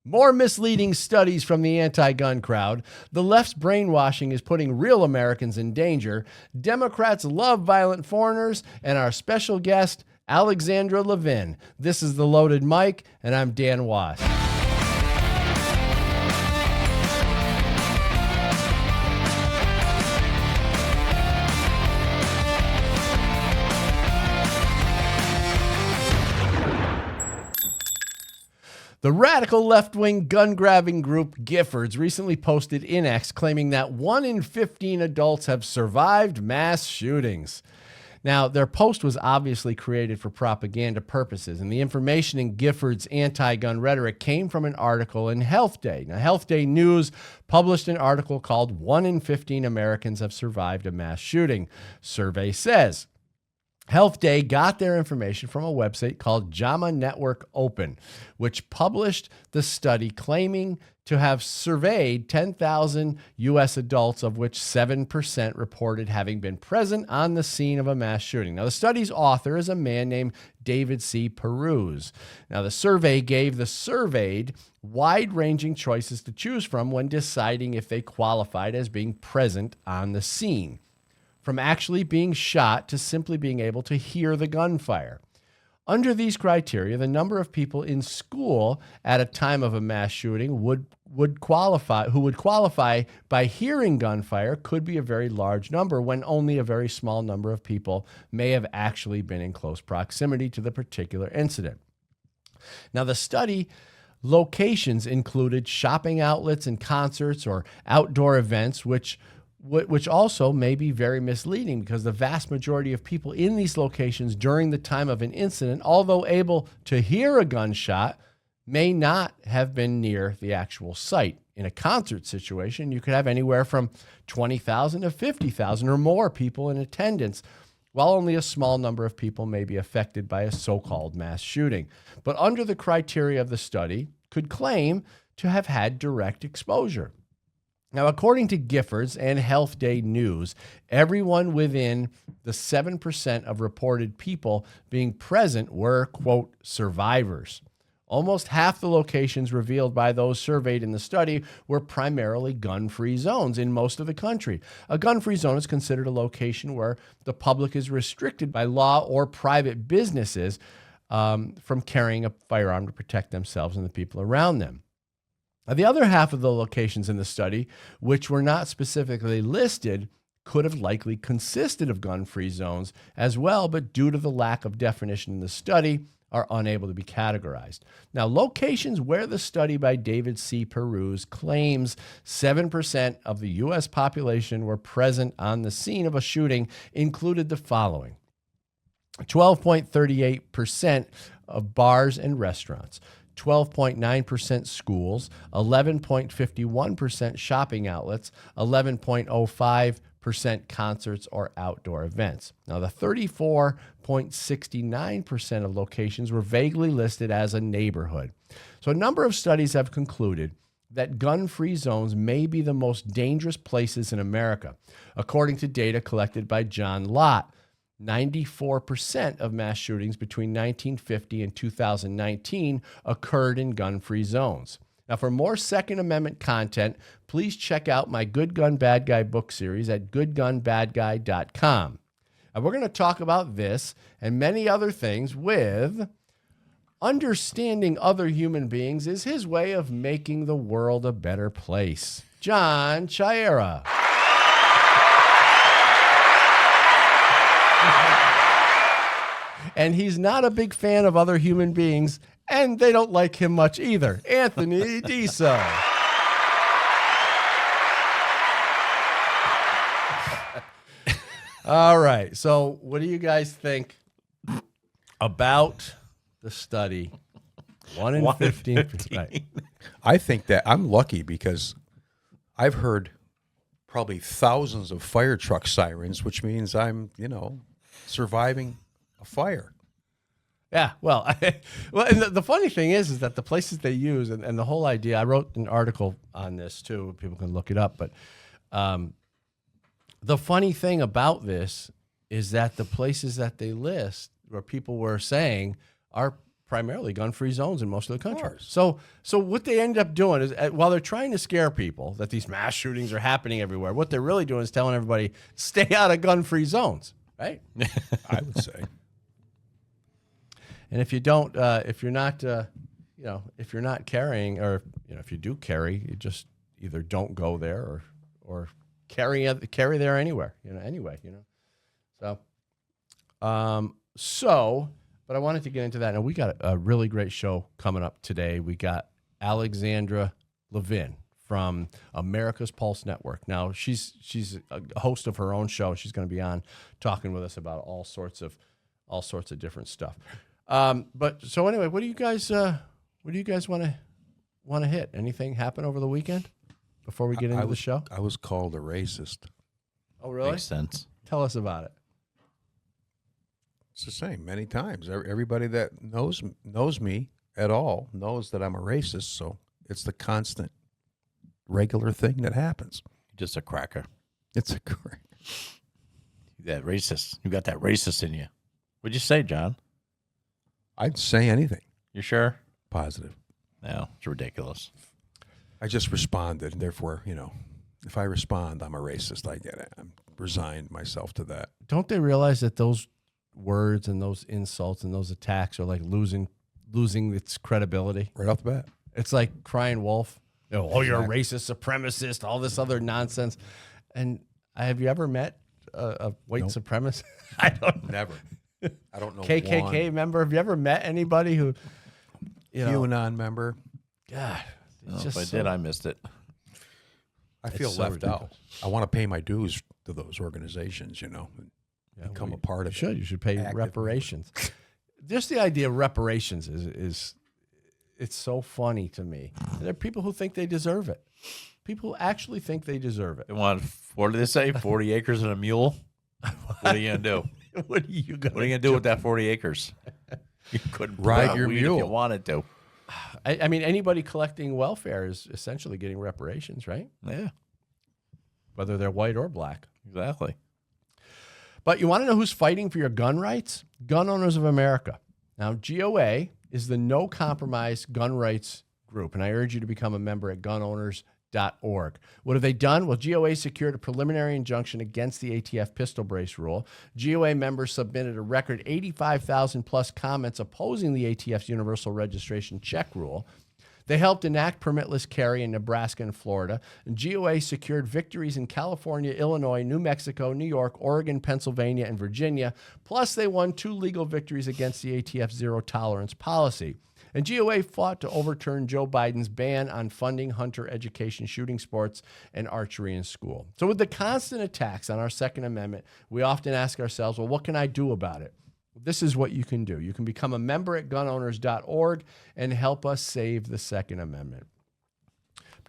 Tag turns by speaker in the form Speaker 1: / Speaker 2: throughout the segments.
Speaker 1: More misleading studies from the anti-gun crowd. The left's brainwashing is putting real Americans in danger. Democrats love violent foreigners. And our special guest, Alexandra Levine. This is The Loaded Mic, and I'm Dan Wass. The radical left-wing gun-grabbing group Giffords recently posted in X claiming that 1 in 15 adults have survived mass shootings. Now, their post was obviously created for propaganda purposes, and the information in Giffords' anti-gun rhetoric came from an article in Health Day. Now, Health Day News published an article called 1 in 15 Americans Have Survived a Mass Shooting. Survey says Health Day got their information from a website called JAMA Network Open, which published the study claiming to have surveyed 10,000 U.S. adults, of which 7% reported having been present on the scene of a mass shooting. Now, the study's author is a man named David C. Peruz. Now, the survey gave the surveyed wide-ranging choices to choose from when deciding if they qualified as being present on the scene, from actually being shot to simply being able to hear the gunfire. Under these criteria, the number of people in school at a time of a mass shooting who would qualify by hearing gunfire could be a very large number, when only a very small number of people may have actually been in close proximity to the particular incident. Now, the study locations included shopping outlets and concerts or outdoor events, which also may be very misleading, because the vast majority of people in these locations during the time of an incident, although able to hear a gunshot, may not have been near the actual site. In a concert situation, you could have anywhere from 20,000 to 50,000 or more people in attendance, while only a small number of people may be affected by a so-called mass shooting, but under the criteria of the study, could claim to have had direct exposure. Now, according to Giffords and Health Day News, everyone within the 7% of reported people being present were, quote, survivors. Almost half the locations revealed by those surveyed in the study were primarily gun-free zones in most of the country. A gun-free zone is considered a location where the public is restricted by law or private businesses from carrying a firearm to protect themselves and the people around them. Now, the other half of the locations in the study, which were not specifically listed, could have likely consisted of gun-free zones as well, but due to the lack of definition in the study, are unable to be categorized. Now, locations where the study by David C. Peruz claims 7% of the U.S. population were present on the scene of a shooting included the following: 12.38% of bars and restaurants, 12.9% schools, 11.51% shopping outlets, 11.05% concerts or outdoor events. Now, the 34.69% of locations were vaguely listed as a neighborhood. So a number of studies have concluded that gun-free zones may be the most dangerous places in America. According to data collected by John Lott, 94% of mass shootings between 1950 and 2019 occurred in gun-free zones. Now, for more Second Amendment content, please check out my Good Gun, Bad Guy book series at goodgunbadguy.com. And we're going to talk about this and many other things with understanding other human beings is his way of making the world a better place. John Chiara. And he's not a big fan of other human beings, and they don't like him much either. Anthony Diso. All right. So what do you guys think about the study? 1 in 15. Right.
Speaker 2: I think that I'm lucky because I've heard probably thousands of fire truck sirens, which means I'm, surviving a fire.
Speaker 1: Yeah, well, and the funny thing is that the places they use and the whole idea, I wrote an article on this too, people can look it up, but the funny thing about this is that the places that they list where people were saying are primarily gun-free zones in most of the country.
Speaker 2: course.
Speaker 1: So what they end up doing is, while they're trying to scare people that these mass shootings are happening everywhere, what they're really doing is telling everybody, stay out of gun-free zones, right?
Speaker 2: I would say.
Speaker 1: And if you don't, if you're not, if you're not carrying, or if you do carry, you just either don't go there or carry there anywhere, anyway. So, but I wanted to get into that. Now, we got a really great show coming up today. We got Alexandra Levine from America's Pulse Network. Now, she's a host of her own show. She's going to be on talking with us about all sorts of different stuff. But so anyway, what do you guys want to hit? Anything happen over the weekend before we get into the show?
Speaker 2: I was called a racist.
Speaker 1: Oh, really?
Speaker 3: Makes sense.
Speaker 1: Tell us about it.
Speaker 2: It's the same many times. Everybody that knows me at all knows that I'm a racist, so it's the constant, regular thing that happens.
Speaker 3: Just a cracker.
Speaker 2: It's a crack.
Speaker 3: That racist. You got that racist in you. What'd you say, John?
Speaker 2: I'd say anything
Speaker 3: You sure?
Speaker 2: positive.
Speaker 3: No, it's ridiculous.
Speaker 2: I just responded, and therefore, if I respond, I'm a racist. I get it. I'm resigned myself to that.
Speaker 1: Don't they realize that those words and those insults and those attacks are like losing its credibility?
Speaker 2: Right off the bat.
Speaker 1: It's like crying wolf. Oh, you're a racist, supremacist, all this other nonsense. And have you ever met a white supremacist? I don't.
Speaker 2: Never. I don't know.
Speaker 1: KKK
Speaker 2: one.
Speaker 1: member. Have you ever met anybody who,
Speaker 2: QAnon member.
Speaker 1: God, it's
Speaker 3: If I did, I missed it.
Speaker 2: I feel
Speaker 1: so
Speaker 2: left
Speaker 1: ridiculous.
Speaker 2: out. I want to pay my dues to those organizations, and become a part of it.
Speaker 1: You should pay
Speaker 2: Active
Speaker 1: reparations. Just the idea of reparations is it's so funny to me. And there are people who think they deserve it. People who actually think they deserve it.
Speaker 3: They want, what did they say? 40 acres and a mule? What are you going to do?
Speaker 1: What are you going
Speaker 3: to do with that 40 acres? You couldn't
Speaker 2: Ride
Speaker 3: plow
Speaker 2: your
Speaker 3: weed
Speaker 2: mule.
Speaker 3: if you wanted to.
Speaker 1: I mean, anybody collecting welfare is essentially getting reparations, right?
Speaker 3: Yeah,
Speaker 1: Whether they're white or black.
Speaker 3: exactly.
Speaker 1: But you want to know who's fighting for your gun rights? Gun Owners of America. Now, GOA is the no compromise gun rights group, and I urge you to become a member at gunowners.org. What have they done? Well, GOA secured a preliminary injunction against the ATF pistol brace rule. GOA members submitted a record 85,000 plus comments opposing the ATF's universal registration check rule. They helped enact permitless carry in Nebraska and Florida. And GOA secured victories in California, Illinois, New Mexico, New York, Oregon, Pennsylvania, and Virginia. Plus, they won 2 legal victories against the ATF's zero-tolerance policy. And GOA fought to overturn Joe Biden's ban on funding hunter education, shooting sports, and archery in school. So with the constant attacks on our Second Amendment, we often ask ourselves, well, what can I do about it? This is what you can do. You can become a member at gunowners.org and help us save the Second Amendment.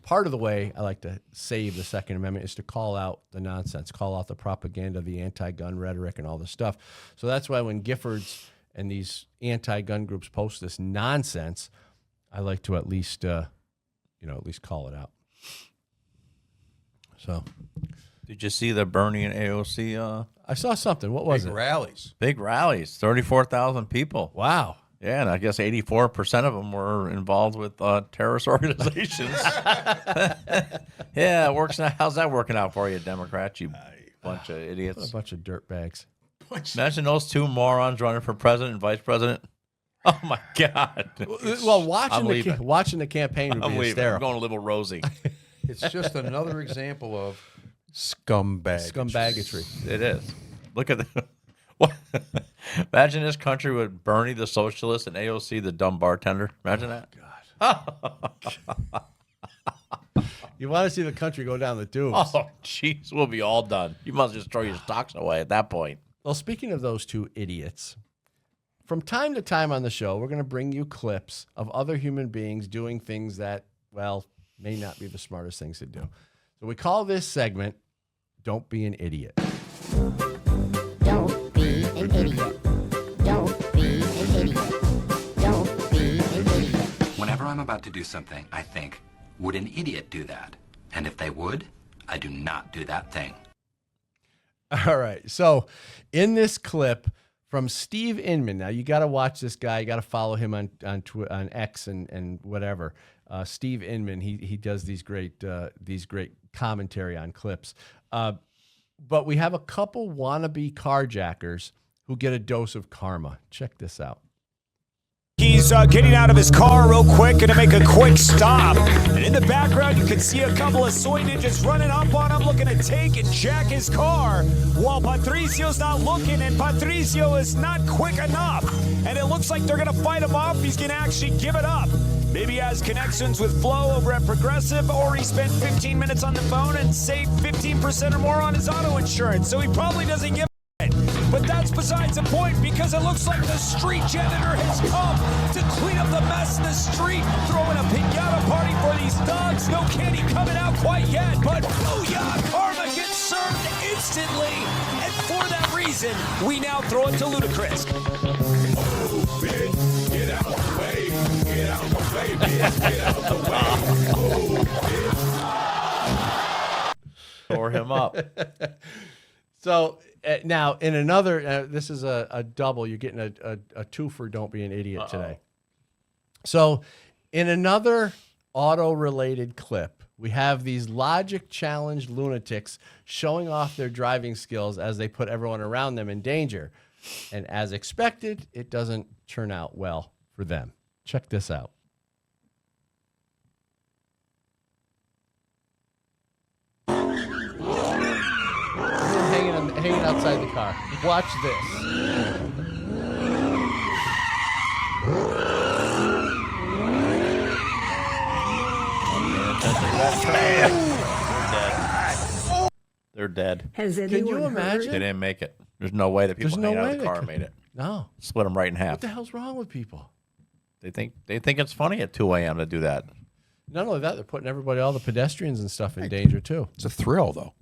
Speaker 1: Part of the way I like to save the Second Amendment is to call out the nonsense, call out the propaganda, the anti-gun rhetoric, and all this stuff. So that's why when Giffords and these anti-gun groups post this nonsense, I like to at least call it out. So,
Speaker 3: Did you see the Bernie and AOC
Speaker 1: I saw something. What was
Speaker 2: Big
Speaker 1: it?
Speaker 2: rallies.
Speaker 3: big rallies? 34,000 people.
Speaker 1: Wow.
Speaker 3: Yeah, and I guess 84% of them were involved with terrorist organizations. Yeah, it works now. How's that working out for you, Democrats? You bunch of
Speaker 1: What
Speaker 3: idiots.
Speaker 1: a bunch of dirtbags.
Speaker 3: Imagine those 2 morons running for president and vice president. Oh my God!
Speaker 1: Well,
Speaker 3: I'm leaving.
Speaker 1: watching the campaign would
Speaker 3: I'm
Speaker 1: be
Speaker 3: leaving. I'm
Speaker 1: hysterical.
Speaker 3: going to Little Rosie.
Speaker 2: It's just another example of scumbag.
Speaker 1: Scumbaggetry.
Speaker 3: It is. Look at the. What? Imagine this country with Bernie the socialist and AOC the dumb bartender. Imagine that.
Speaker 1: You want to see the country go down the tubes.
Speaker 3: Oh, jeez, we'll be all done. You must just throw your stocks away at that point.
Speaker 1: Well, speaking of those 2 idiots, from time to time on the show, we're going to bring you clips of other human beings doing things that, well, may not be the smartest things to do. So we call this segment, Don't Be an Idiot.
Speaker 4: Don't be an idiot. Don't be an idiot. Don't be an idiot.
Speaker 5: Whenever I'm about to do something, I think, would an idiot do that? And if they would, I do not do that thing.
Speaker 1: All right. So in this clip from Steve Inman. Now you got to watch this guy. You got to follow him on X and whatever. Steve Inman. He does these great commentary on clips. But we have a couple wannabe carjackers who get a dose of karma. Check this out.
Speaker 6: He's getting out of his car real quick, going to make a quick stop. And in the background, you can see a couple of soy ninjas running up on him, looking to take and jack his car, while Patricio's not looking, and Patricio is not quick enough. And it looks like they're going to fight him off. He's going to actually give it up. Maybe he has connections with Flo over at Progressive, or he spent 15 minutes on the phone and saved 15% or more on his auto insurance. So he probably doesn't give it. But that's besides the point, because it looks like the street janitor has come to clean up the mess in the street, throwing a piñata party for these dogs. No candy coming out quite yet, but booyah, karma gets served instantly. And for that reason, we now throw it to Ludacris. Oh, bitch, get out the way. Get out the way, bitch. Get out the way. Oh, bitch.
Speaker 3: Tore him up.
Speaker 1: So now in another, this is a double. You're getting a two for Don't Be an Idiot today. So in another auto-related clip, we have these logic-challenged lunatics showing off their driving skills as they put everyone around them in danger. And as expected, it doesn't turn out well for them. Check this out. Hanging outside the car. Watch this.
Speaker 3: They're dead.
Speaker 7: Has
Speaker 1: Can
Speaker 7: anyone
Speaker 1: you
Speaker 7: heard?
Speaker 1: imagine?
Speaker 3: They didn't make it. There's no way that people
Speaker 1: There's no
Speaker 3: hanging out
Speaker 1: way
Speaker 3: of the
Speaker 1: they
Speaker 3: car
Speaker 1: could.
Speaker 3: made it.
Speaker 1: No.
Speaker 3: Split them right in
Speaker 1: What
Speaker 3: half.
Speaker 1: the hell's wrong with people?
Speaker 3: They think it's funny at 2 a.m. to do that.
Speaker 1: Not only that, they're putting everybody, all the pedestrians and stuff, in danger too.
Speaker 2: It's a thrill, though.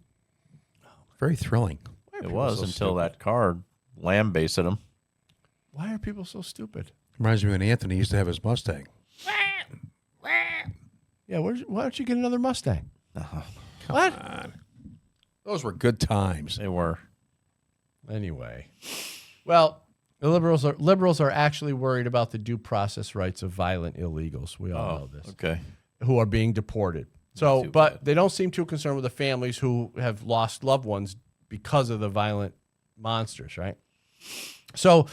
Speaker 2: Very thrilling.
Speaker 3: It was until that car lambasted him.
Speaker 1: Why are people so stupid?
Speaker 2: Reminds me when Anthony used to have his Mustang.
Speaker 1: Yeah, why don't you get another Mustang? What?
Speaker 2: Those were good times.
Speaker 3: They were.
Speaker 1: Anyway, well, the liberals are actually worried about the due process rights of violent illegals. We all know this.
Speaker 3: Okay.
Speaker 1: Who are being deported. So,
Speaker 3: too
Speaker 1: but
Speaker 3: bad.
Speaker 1: they don't seem too concerned with the families who have lost loved ones because of the violent monsters, right? So,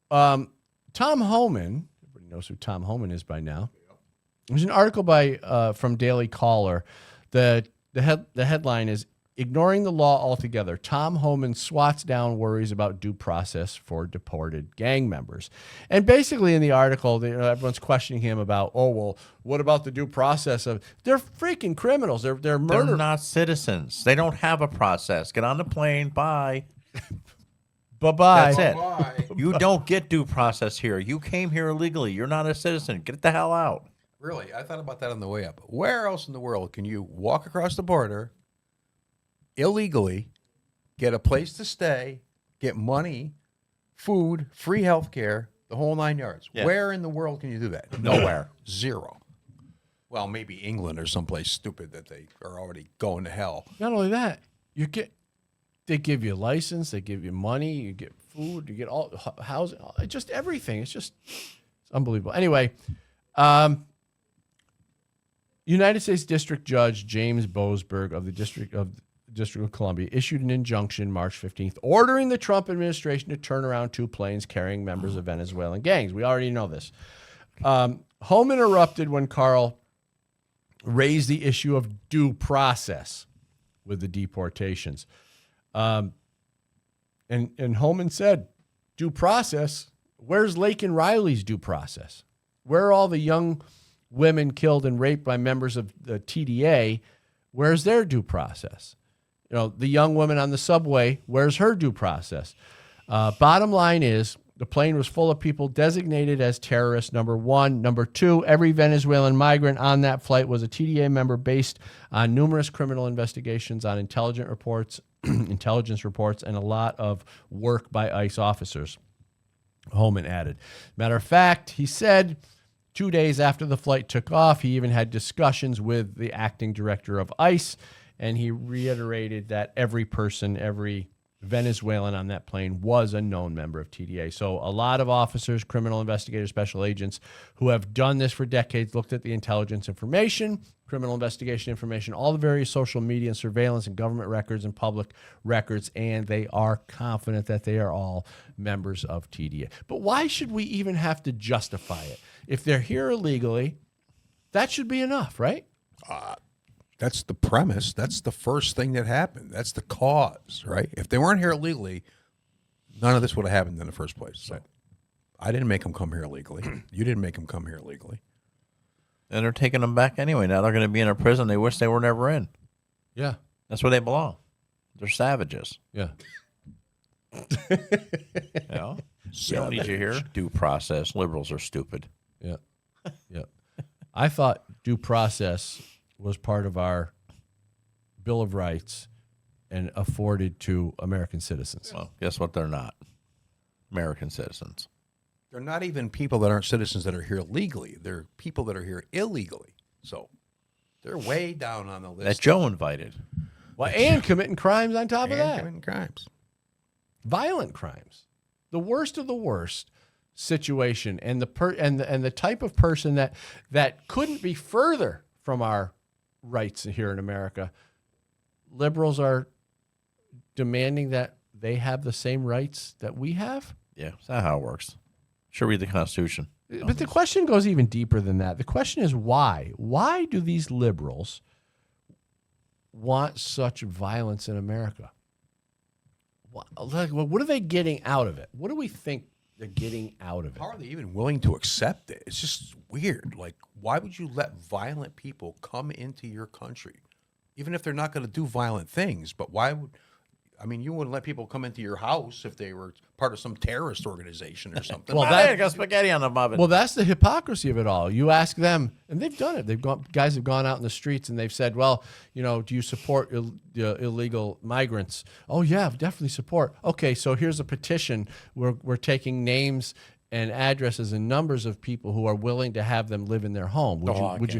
Speaker 1: Tom Homan, everybody knows who Tom Homan is by now. There's an article by from Daily Caller. The headline is "Ignoring the Law Altogether. Tom Homan swats down worries about due process for deported gang members." And basically in the article, everyone's questioning him about, oh, well, what about the due process of... They're freaking criminals. They're
Speaker 3: They're
Speaker 1: murder...
Speaker 3: not citizens. They don't have a process. Get on the plane. Bye.
Speaker 1: Bye-bye.
Speaker 3: That's it. You don't get due process here. You came here illegally. You're not a citizen. Get the hell out.
Speaker 2: Really, I thought about that on the way up. Where else in the world can you walk across the border illegally, get a place to stay, get money, food, free health care, the whole 9 yards?
Speaker 3: Yeah.
Speaker 2: Where in the world can you do that?
Speaker 3: Nowhere.
Speaker 2: Zero. Well, maybe England or someplace stupid that they are already going to hell.
Speaker 1: Not only that, they give you a license, they give you money, you get food, you get all housing, just everything. It's unbelievable. Anyway, United States District Judge James Boasberg of the District of Columbia issued an injunction March 15th ordering the Trump administration to turn around 2 planes carrying members of Venezuelan gangs. We already know this. Home interrupted when Carl raised the issue of due process with the deportations. And Holman said, due process? Where's Lake and Riley's due process? Where are all the young women killed and raped by members of the TDA? Where's their due process? The young woman on the subway, where's her due process? Bottom line is, the plane was full of people designated as terrorists, number one. Number two, every Venezuelan migrant on that flight was a TDA member based on numerous criminal investigations, on intelligence reports, and a lot of work by ICE officers, Holman added. Matter of fact, he said 2 days after the flight took off, he even had discussions with the acting director of ICE, and he reiterated that every person, every Venezuelan on that plane was a known member of TDA. So a lot of officers, criminal investigators, special agents who have done this for decades, looked at the intelligence information, criminal investigation information, all the various social media and surveillance and government records and public records, and they are confident that they are all members of TDA. But why should we even have to justify it? If they're here illegally, that should be enough, right?
Speaker 2: That's the premise. That's the first thing that happened. That's the cause, right? If they weren't here illegally, none of this would have happened in the first place. So I didn't make them come here illegally. You didn't make them come here illegally.
Speaker 3: And they're taking them back anyway. Now they're going to be in a prison they wish they were never in.
Speaker 1: Yeah.
Speaker 3: That's where they belong. They're savages.
Speaker 1: Yeah.
Speaker 3: You know? We don't need you here. Due process. Liberals are stupid.
Speaker 1: Yeah. Yeah. I thought due process was part of our Bill of Rights and afforded to American citizens.
Speaker 3: Well, guess what? They're not. American citizens.
Speaker 2: They're not even people that aren't citizens that are here legally. They're people that are here illegally. So they're way down on the list.
Speaker 3: That Joe invited.
Speaker 1: Well, and committing crimes on top of
Speaker 2: And
Speaker 1: that.
Speaker 2: committing crimes.
Speaker 1: Violent crimes. The worst of the worst situation, and the type of person that couldn't be further from our rights here in America. Liberals are demanding that they have the same rights that we have.
Speaker 3: Yeah, is that how it works? Should read the Constitution.
Speaker 1: But the question goes even deeper than that. The question is why? Why do these liberals want such violence in America? What are they getting out of it? What do we think they're getting out of it?
Speaker 2: How are they even willing to accept it? It's just weird. Like, why would you let violent people come into your country? Even if they're not going to do violent things, but why would... I mean, you wouldn't let people come into your house if they were part of some terrorist organization or something.
Speaker 1: Well,
Speaker 3: Hey, I got spaghetti on the oven.
Speaker 1: Well, that's the hypocrisy of it all. You ask them, and they've done it. Guys have gone out in the streets and they've said, "Well, do you support illegal migrants?" "Oh yeah, definitely support." "Okay, so here's a petition. We're taking names and addresses and numbers of people who are willing to have them live in their home. Would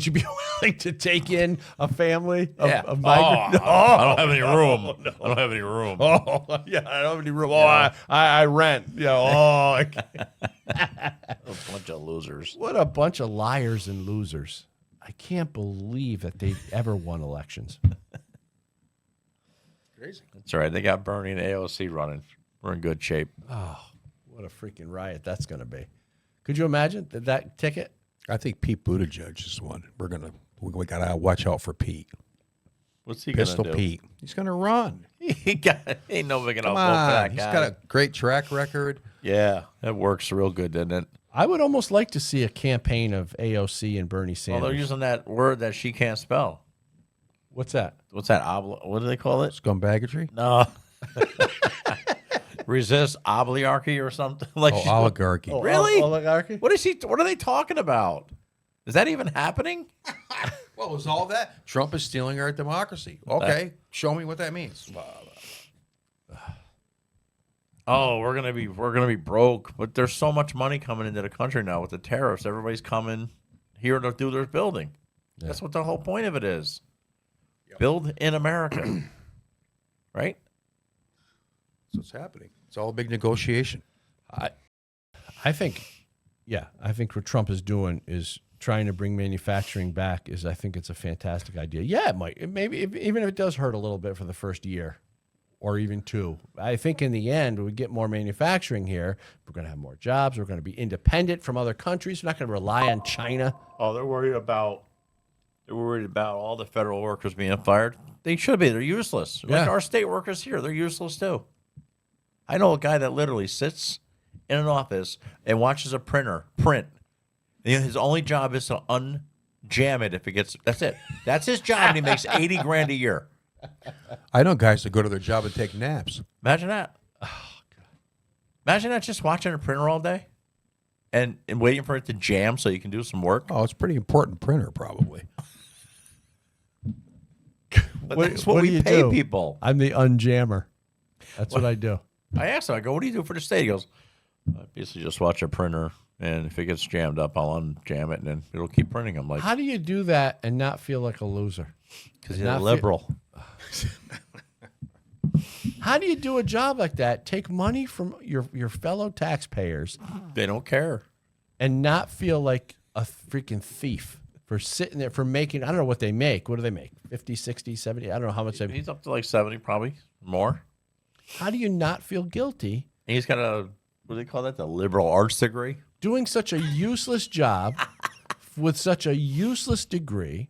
Speaker 1: you be willing to take in a family of migrants?"
Speaker 3: I don't have any room. I don't have any room.
Speaker 1: Oh, yeah, I don't have any room. Oh, I rent. A
Speaker 3: bunch of losers.
Speaker 1: What a bunch of liars and losers. I can't believe that they ever won elections.
Speaker 2: Crazy.
Speaker 3: That's all right. They got Bernie and AOC running. We're in good shape.
Speaker 1: Oh, what a freaking riot that's going to be. Could you imagine that ticket?
Speaker 2: I think Pete Buttigieg is one. We got to watch out for Pete.
Speaker 3: What's he
Speaker 2: Pistol
Speaker 3: going to do?
Speaker 2: Pete. He's going to run.
Speaker 3: Ain't no big enough
Speaker 2: Come
Speaker 3: vote for
Speaker 2: on.
Speaker 3: that
Speaker 2: He's
Speaker 3: guy.
Speaker 2: got a great track record.
Speaker 3: Yeah, that works real good, doesn't it?
Speaker 1: I would almost like to see a campaign of AOC and Bernie
Speaker 3: Well,
Speaker 1: Sanders.
Speaker 3: they're using that word that she can't spell.
Speaker 1: What's that?
Speaker 3: What's that? What do they call it?
Speaker 2: Scumbaggery?
Speaker 3: No. Resist oligarchy or something like.
Speaker 2: Oh, oligarchy.
Speaker 3: Really?
Speaker 1: Oligarchy?
Speaker 3: What are they talking about? Is that even happening?
Speaker 2: What was all that? Trump is stealing our democracy. Okay, show me what that means.
Speaker 3: Oh, we're gonna be broke, but there's so much money coming into the country now with the tariffs. Everybody's coming here to do their building. Yeah. That's what the whole point of it is. Yep. Build in America, right?
Speaker 2: That's what's happening. It's all a big negotiation.
Speaker 1: I think what Trump is doing is trying to bring manufacturing back. I think it's a fantastic idea. Yeah, it might. Even if it does hurt a little bit for the first year or even two. I think in the end, we get more manufacturing here. We're going to have more jobs. We're going to be independent from other countries. We're not going to rely on China.
Speaker 3: Oh, they're worried about all the federal workers being fired. They should be. They're useless.
Speaker 1: Yeah.
Speaker 3: Like our state workers here, they're useless too. I know a guy that literally sits in an office and watches a printer print. And his only job is to unjam it if it gets. That's it. That's his job, and he makes $80,000 a year.
Speaker 2: I know guys that go to their job and take naps.
Speaker 3: Imagine that. Oh, God. Imagine that, just watching a printer all day and waiting for it to jam so you can do some work.
Speaker 2: Oh, it's a pretty important printer, probably.
Speaker 3: But that's what we pay people.
Speaker 1: I'm the unjammer. That's what I do.
Speaker 3: I asked him, I go, what do you do for the state? He goes, I basically just watch a printer, and if it gets jammed up, I'll unjam it, and then it'll keep printing. I'm like,
Speaker 1: How do you do that and not feel like a loser?
Speaker 3: because you're a liberal.
Speaker 1: How do you do a job like that? Take money from your fellow taxpayers
Speaker 3: They don't care.
Speaker 1: and not feel like a freaking thief for sitting there, for making, I don't know what they make. What do they make? 50, 60, 70? I don't know how much they
Speaker 3: He's up to like 70, probably more.
Speaker 1: How do you not feel guilty
Speaker 3: And he's got a, what do they call that? The liberal arts degree.
Speaker 1: doing such a useless job with such a useless degree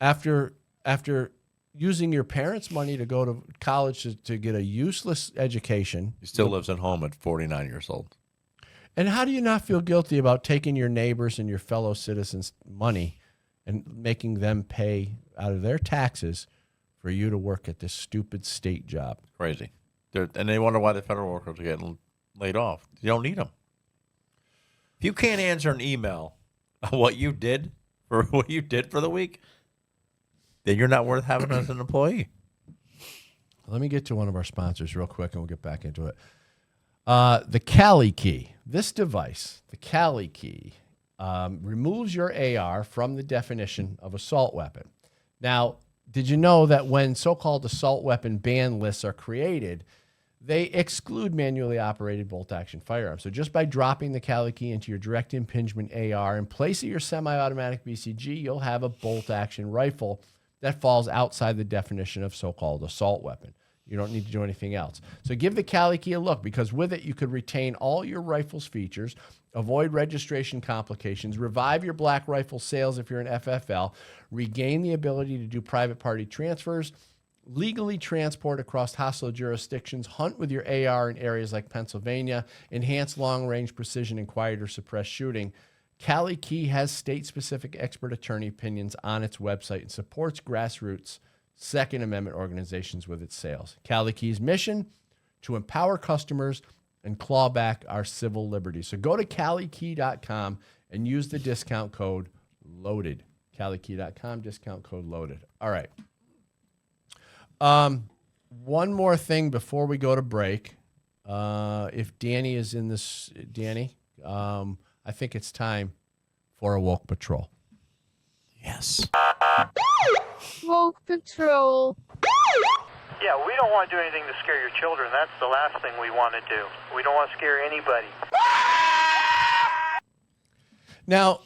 Speaker 1: after using your parents' money to go to college to get a useless education?
Speaker 3: He still lives at home at 49 years old.
Speaker 1: And how do you not feel guilty about taking your neighbors and your fellow citizens' money and making them pay out of their taxes for you to work at this stupid state job?
Speaker 3: Crazy. And they wonder why the federal workers are getting laid off. You don't need them. If you can't answer an email on what you did for the week, then you're not worth having as an employee.
Speaker 1: Let me get to one of our sponsors real quick, and we'll get back into it. The Cali Key. This device, the Cali Key, removes your AR from the definition of assault weapon. Now, did you know that when so-called assault weapon ban lists are created, they exclude manually operated bolt-action firearms? So just by dropping the Cali Key into your direct impingement AR in place of your semi-automatic BCG, you'll have a bolt-action rifle that falls outside the definition of so-called assault weapon. You don't need to do anything else. So give the Cali Key a look, because with it, you could retain all your rifle's features, avoid registration complications, revive your black rifle sales if you're an FFL, regain the ability to do private party transfers, legally transport across hostile jurisdictions, hunt with your AR in areas like Pennsylvania, enhance long-range precision and quiet or suppressed shooting. Cali Key has state-specific expert attorney opinions on its website and supports grassroots Second Amendment organizations with its sales. Cali Key's mission: to empower customers and claw back our civil liberties. So go to CaliKey.com and use the discount code LOADED. CaliKey.com, discount code LOADED. All right. One more thing before we go to break. If Danny is in this, Danny, I think it's time for a woke patrol.
Speaker 3: Yes.
Speaker 7: Woke Patrol.
Speaker 8: Yeah, we don't want to do anything to scare your children. That's the last thing we want to do. We don't want to scare anybody.
Speaker 1: Now,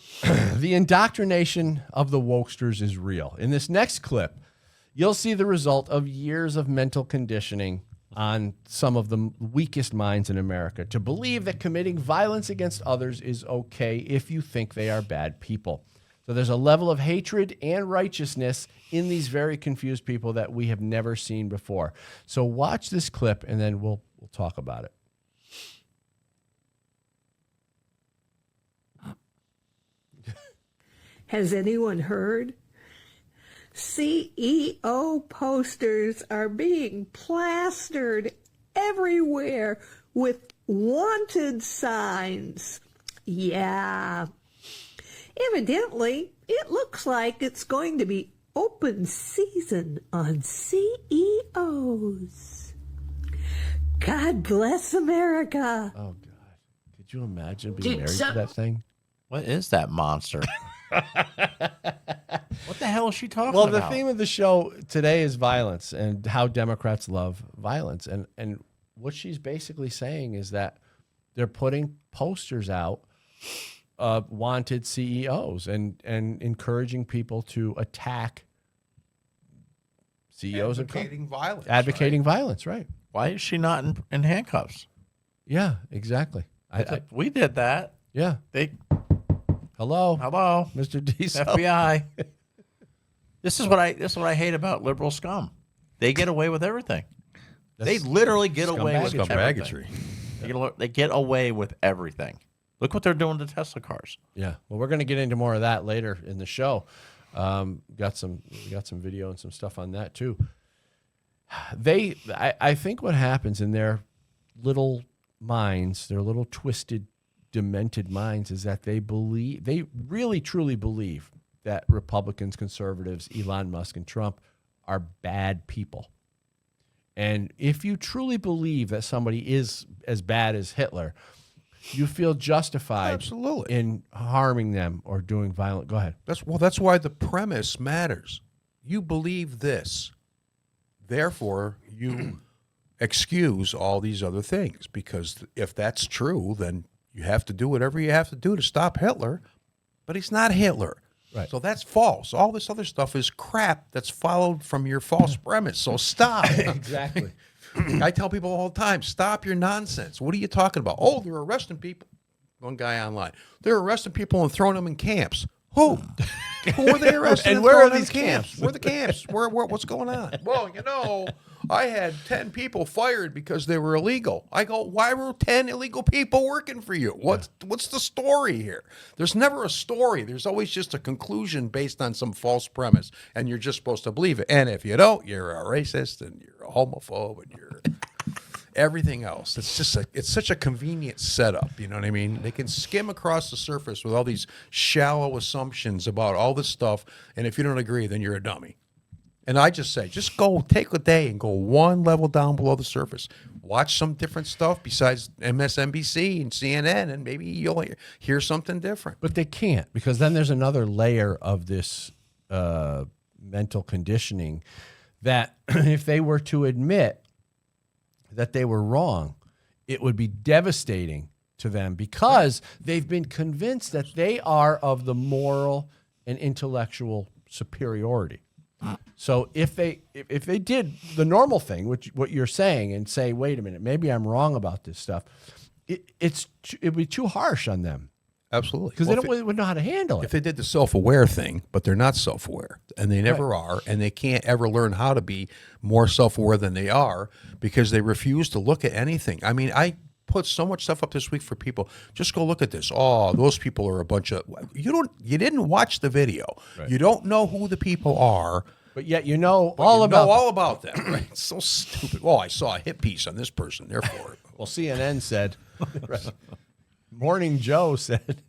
Speaker 1: the indoctrination of the wokesters is real. In this next clip, you'll see the result of years of mental conditioning on some of the weakest minds in America to believe that committing violence against others is okay if you think they are bad people. So there's a level of hatred and righteousness in these very confused people that we have never seen before. So watch this clip, and then we'll talk about it.
Speaker 9: Has anyone heard? CEO posters are being plastered everywhere with wanted signs. Yeah. Evidently, it looks like it's going to be open season on CEOs. God bless America.
Speaker 1: Oh, God. Could you imagine being married to that thing?
Speaker 3: What is that monster? What the hell is she talking
Speaker 1: Well,
Speaker 3: about?
Speaker 1: the theme of the show today is violence and how Democrats love violence. And what she's basically saying is that they're putting posters out of wanted CEOs and encouraging people to attack CEOs.
Speaker 2: Advocating violence.
Speaker 1: Advocating violence, right.
Speaker 3: Why is she not in handcuffs?
Speaker 1: Yeah, exactly.
Speaker 3: We did that.
Speaker 1: Yeah. Hello, Mr. Diesel.
Speaker 3: FBI. This is what I hate about liberal scum. They get away with everything. They literally get away with everything. They get away with everything. Look what they're doing to Tesla cars.
Speaker 1: Yeah. Well, we're going to get into more of that later in the show. Got some video and some stuff on that too. I think what happens in their little minds, their little twisted, demented minds, is that they really truly believe that Republicans, conservatives, Elon Musk, and Trump are bad people. And if you truly believe that somebody is as bad as Hitler, you feel justified in harming them or doing violent. Go ahead.
Speaker 2: That's why the premise matters. You believe this. Therefore, you excuse all these other things, because if that's true, then you have to do whatever you have to do to stop Hitler, but he's not Hitler.
Speaker 1: Right.
Speaker 2: So that's false. All this other stuff is crap that's followed from your false premise. So stop.
Speaker 1: Exactly.
Speaker 2: I tell people all the time, stop your nonsense. What are you talking about? Oh, they're arresting people. One guy online. They're arresting people and throwing them in camps. Who? Who are they arresting?
Speaker 1: And where are
Speaker 2: throwing
Speaker 1: these
Speaker 2: in
Speaker 1: camps?
Speaker 2: Where are the camps? What's going on? Well, I had 10 people fired because they were illegal. I go, why were 10 illegal people working for you? What's the story here? There's never a story. There's always just a conclusion based on some false premise, and you're just supposed to believe it. And if you don't, you're a racist and you're a homophobe and you're everything else. It's such a convenient setup. You know what I mean? They can skim across the surface with all these shallow assumptions about all this stuff, and if you don't agree, then you're a dummy. And I just say, just go take a day and go one level down below the surface. Watch some different stuff besides MSNBC and CNN, and maybe you'll hear something different.
Speaker 1: But they can't, because then there's another layer of this mental conditioning that if they were to admit that they were wrong, it would be devastating to them, because they've been convinced that they are of the moral and intellectual superiority. So if they did the normal thing, which what you're saying, and say, wait a minute, maybe I'm wrong about this stuff, it'd be too harsh on them.
Speaker 2: Absolutely.
Speaker 1: Because they wouldn't know how to handle it.
Speaker 2: If they did the self-aware thing, but they're not self-aware, and they never are, and they can't ever learn how to be more self-aware than they are, because they refuse to look at anything. I mean, I put so much stuff up this week for people. Just go look at this. Oh, those people are a bunch of... You didn't watch the video. Right. You don't know who the people are.
Speaker 1: But yet you know all about
Speaker 2: them. Right? It's so stupid. Well, I saw a hit piece on this person, therefore.
Speaker 1: Well, CNN said... Right. Morning Joe said,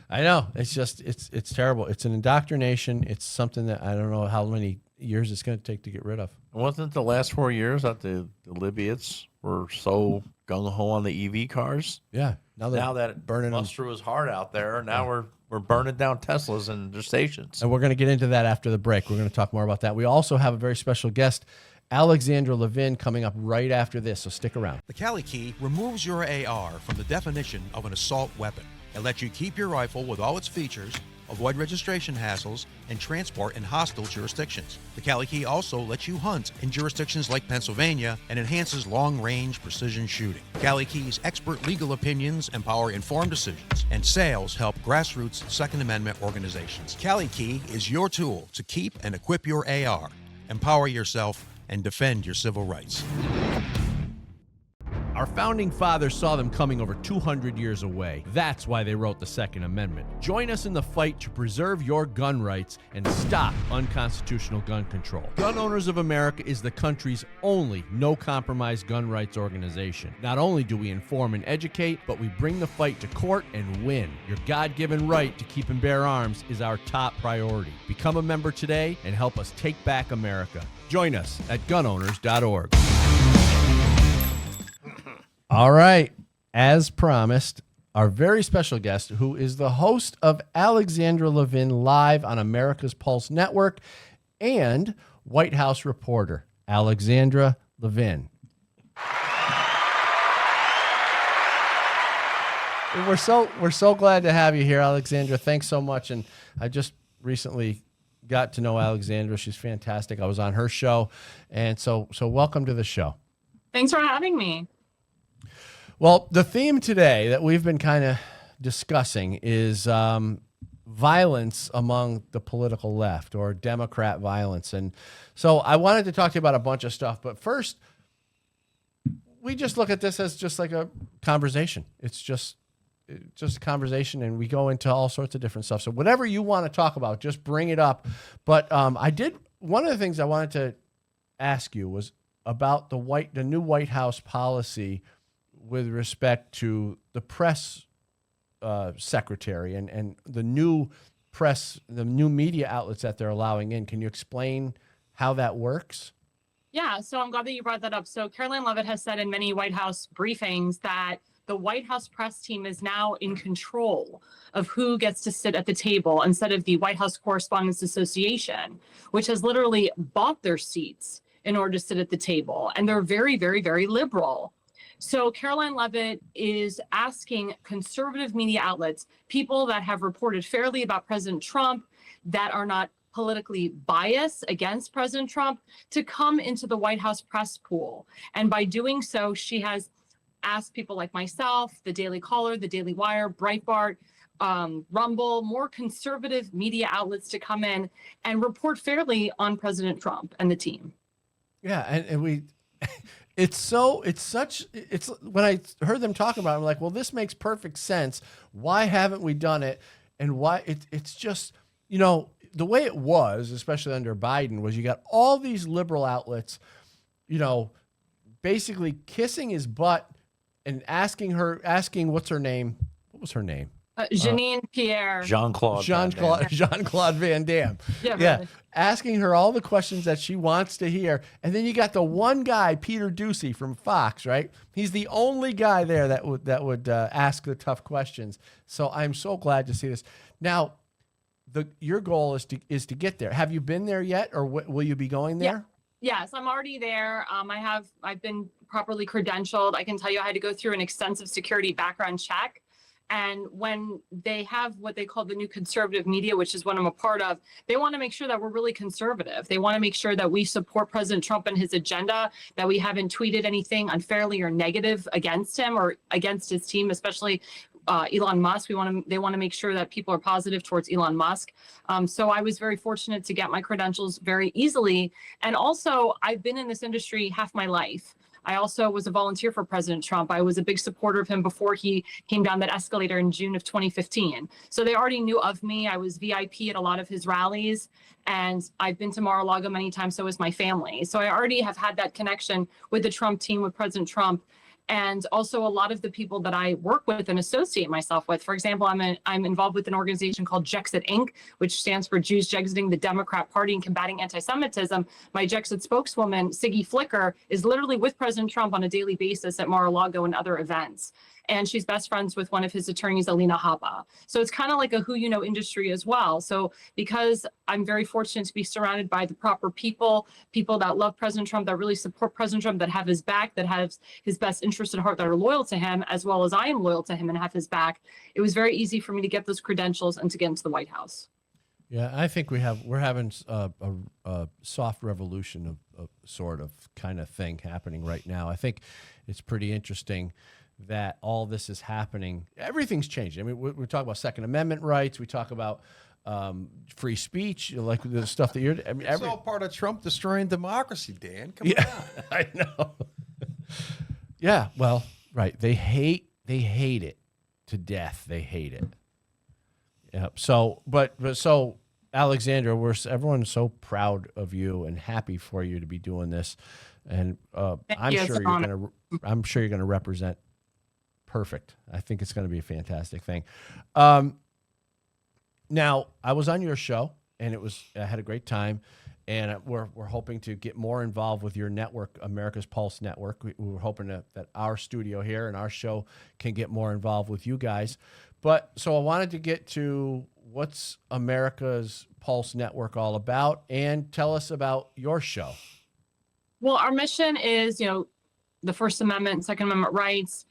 Speaker 1: I know, it's terrible. It's an indoctrination. It's something that I don't know how many years it's going to take to get rid of.
Speaker 3: Wasn't it the last 4 years that the Libyans were so gung-ho on the EV cars?
Speaker 1: Yeah.
Speaker 3: Now that
Speaker 1: burning
Speaker 3: bust through his heart out there, now we're burning down Teslas and their stations.
Speaker 1: And we're going to get into that after the break. We're going to talk more about that. We also have a very special guest, Alexandra Levine, coming up right after this, so stick around.
Speaker 10: The Cali Key removes your AR from the definition of an assault weapon. It lets you keep your rifle with all its features, avoid registration hassles, and transport in hostile jurisdictions. The Cali Key also lets you hunt in jurisdictions like Pennsylvania and enhances long-range precision shooting. Cali Key's expert legal opinions empower informed decisions, and sales help grassroots Second Amendment organizations. Cali Key is your tool to keep and equip your AR, empower yourself, and defend your civil rights.
Speaker 1: Our founding fathers saw them coming over 200 years away. That's why they wrote the Second Amendment. Join us in the fight to preserve your gun rights and stop unconstitutional gun control. Gun Owners of America is the country's only no-compromise gun rights organization. Not only do we inform and educate, but we bring the fight to court and win. Your God-given right to keep and bear arms is our top priority. Become a member today and help us take back America. Join us at gunowners.org. All right. As promised, our very special guest, who is the host of Alexandra Levine Live on America's Pulse Network and White House reporter, Alexandra Levine. We're so glad to have you here, Alexandra. Thanks so much. And I just recently got to know Alexandra. She's fantastic. I was on her show. And so welcome to the show.
Speaker 11: Thanks for having me.
Speaker 1: Well, the theme today that we've been kind of discussing is violence among the political left, or Democrat violence. And so I wanted to talk to you about a bunch of stuff. But first, we just look at this as just like a conversation. It's just a conversation, and we go into all sorts of different stuff. So whatever you want to talk about, just bring it up. But one of the things I wanted to ask you was about the new White House policy with respect to the press secretary and the new press, the new media outlets that they're allowing in. Can you explain how that works?
Speaker 11: Yeah, so I'm glad that you brought that up. So Caroline Leavitt has said in many White House briefings that the White House press team is now in control of who gets to sit at the table instead of the White House Correspondents Association, which has literally bought their seats in order to sit at the table. And they're very, very, very liberal. So Caroline Levitt is asking conservative media outlets, people that have reported fairly about President Trump, that are not politically biased against President Trump, to come into the White House press pool. And by doing so, she has asked people like myself, the Daily Caller, the Daily Wire, Breitbart, Rumble, more conservative media outlets to come in and report fairly on President Trump and the team.
Speaker 1: Yeah, and we, it's when I heard them talking about it, I'm like, well, this makes perfect sense. Why haven't we done it? And why it's just, the way it was, especially under Biden, was you got all these liberal outlets, basically kissing his butt and asking what's her name? What was her name?
Speaker 11: Janine Pierre.
Speaker 3: Jean-Claude
Speaker 1: Van Damme.
Speaker 11: Yeah. Really.
Speaker 1: Asking her all the questions that she wants to hear. And then you got the one guy, Peter Doocy from Fox, right? He's the only guy there that would ask the tough questions. So I'm so glad to see this. Now, your goal is to get there. Have you been there yet, or will you be going there?
Speaker 11: Yeah. Yes, I'm already there. I've been properly credentialed. I can tell you I had to go through an extensive security background check. And when they have what they call the new conservative media, which is what I'm a part of, they want to make sure that we're really conservative. They want to make sure that we support President Trump and his agenda, that we haven't tweeted anything unfairly or negative against him or against his team, especially Elon Musk. They want to make sure that people are positive towards Elon Musk. So I was very fortunate to get my credentials very easily. And also, I've been in this industry half my life. I also was a volunteer for President Trump. I was a big supporter of him before he came down that escalator in June of 2015. So they already knew of me. I was VIP at a lot of his rallies, and I've been to Mar-a-Lago many times, so has my family. So I already have had that connection with the Trump team, with President Trump, and also a lot of the people that I work with and associate myself with. For example, I'm involved with an organization called Jexit Inc., which stands for Jews Exiting the Democrat Party and Combating Anti-Semitism. My Jexit spokeswoman, Siggy Flicker, is literally with President Trump on a daily basis at Mar-a-Lago and other events. And she's best friends with one of his attorneys, Alina Haba. So it's kind of like a who you know industry as well. So because I'm very fortunate to be surrounded by the proper people that love President Trump, that really support President Trump, that have his back, that have his best interest at heart, that are loyal to him, as well as I am loyal to him and have his back, it was very easy for me to get those credentials and to get into the White House.
Speaker 1: Yeah, I think we're having a soft revolution of sort of kind of thing happening right now. I think it's pretty interesting that all this is happening. Everything's changing. I mean, we talk about Second Amendment rights. We talk about free speech, like the stuff that you're. I mean,
Speaker 2: it's all part of Trump destroying democracy, Dan. Come on.
Speaker 1: I know. Yeah. Well, right. They hate it to death. They hate it. Yeah. So, but so Alexandra, everyone's so proud of you and happy for you to be doing this, and I'm sure you're gonna represent. Perfect. I think it's going to be a fantastic thing. Now, I was on your show, and I had a great time, and we're hoping to get more involved with your network, America's Pulse Network. We're hoping that our studio here and our show can get more involved with you guys. But so I wanted to get to what's America's Pulse Network all about, and tell us about your show.
Speaker 11: Well, our mission is, the First Amendment, Second Amendment rights,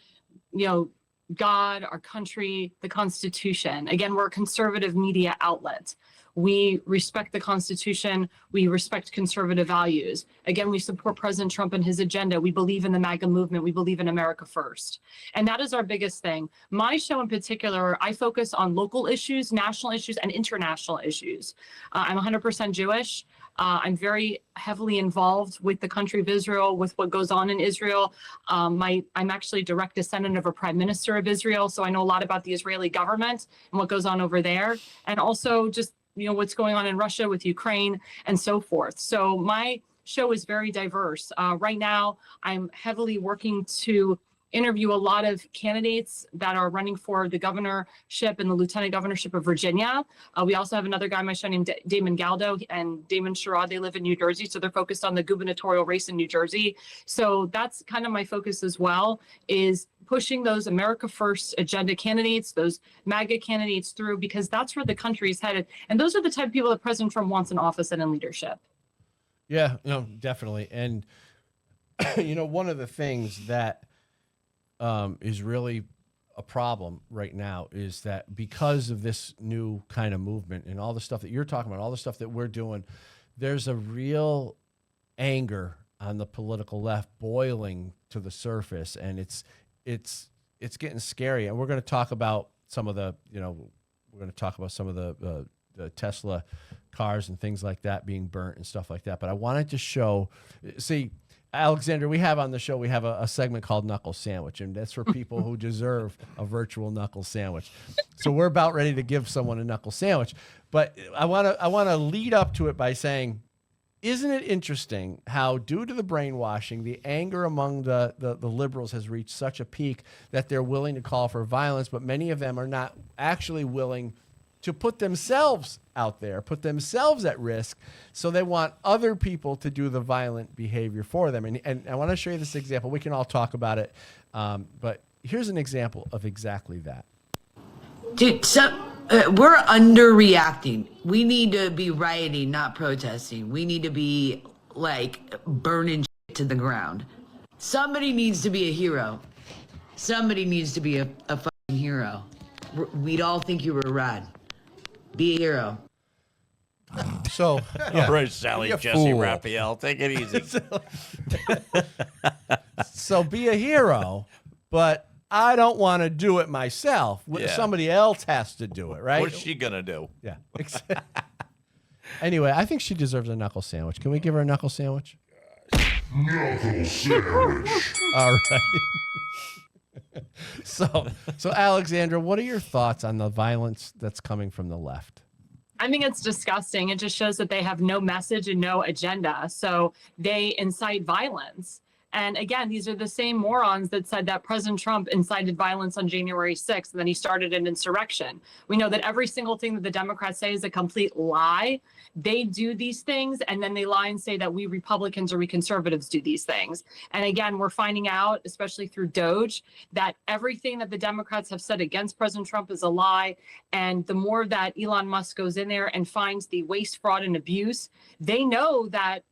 Speaker 11: God, our country, the Constitution. Again, we're a conservative media outlet. We respect the Constitution. We respect conservative values. Again, we support President Trump and his agenda. We believe in the MAGA movement. We believe in America first. And that is our biggest thing. My show in particular, I focus on local issues, national issues, and international issues. I'm 100% Jewish. I'm very heavily involved with the country of Israel, with what goes on in Israel. I'm actually direct descendant of a prime minister of Israel, so I know a lot about the Israeli government and what goes on over there, and also just what's going on in Russia with Ukraine and so forth. So my show is very diverse. Right now, I'm heavily working to interview a lot of candidates that are running for the governorship and the lieutenant governorship of Virginia. We also have another guy on my show named Damon Galdo and Damon Sherrod. They live in New Jersey, so they're focused on the gubernatorial race in New Jersey. So that's kind of my focus as well, is pushing those America First agenda candidates, those MAGA candidates through, because that's where the country is headed. And those are the type of people that President Trump wants in office and in leadership.
Speaker 1: Yeah, no, definitely. And, one of the things that is really a problem right now is that because of this new kind of movement and all the stuff that you're talking about, all the stuff that we're doing, there's a real anger on the political left boiling to the surface, and it's getting scary. And we're going to talk about some of the the Tesla cars and things like that being burnt and stuff like that. But I wanted to see, Alexandra, we have on the show, we have a segment called Knuckle Sandwich, and that's for people who deserve a virtual knuckle sandwich. So we're about ready to give someone a knuckle sandwich. But I want to lead up to it by saying, isn't it interesting how, due to the brainwashing, the anger among the liberals has reached such a peak that they're willing to call for violence, but many of them are not actually willing to put themselves out there, put themselves at risk, so they want other people to do the violent behavior for them. And I want to show you this example. We can all talk about it, but here's an example of exactly that.
Speaker 12: Dude, we're underreacting. We need to be rioting, not protesting. We need to be, burning shit to the ground. Somebody needs to be a hero. Somebody needs to be a fucking hero. We'd all think you were rad. Be a hero.
Speaker 2: So,
Speaker 3: All right, Sally, Jesse, Raphael, take it easy.
Speaker 1: So be a hero, but I don't want to do it myself.
Speaker 3: Yeah.
Speaker 1: Somebody else has to do it, right?
Speaker 3: What's she gonna do?
Speaker 1: Yeah. Anyway, I think she deserves a knuckle sandwich. Can we give her a knuckle sandwich?
Speaker 13: Knuckle sandwich.
Speaker 1: All right. So Alexandra, what are your thoughts on the violence that's coming from the left?
Speaker 11: I think it's disgusting. It just shows that they have no message and no agenda. So they incite violence. And again, these are the same morons that said that President Trump incited violence on January 6th, and then he started an insurrection. We know that every single thing that the Democrats say is a complete lie. They do these things, and then they lie and say that we Republicans or we conservatives do these things. And again, we're finding out, especially through Doge, that everything that the Democrats have said against President Trump is a lie. And the more that Elon Musk goes in there and finds the waste, fraud, and abuse, they know that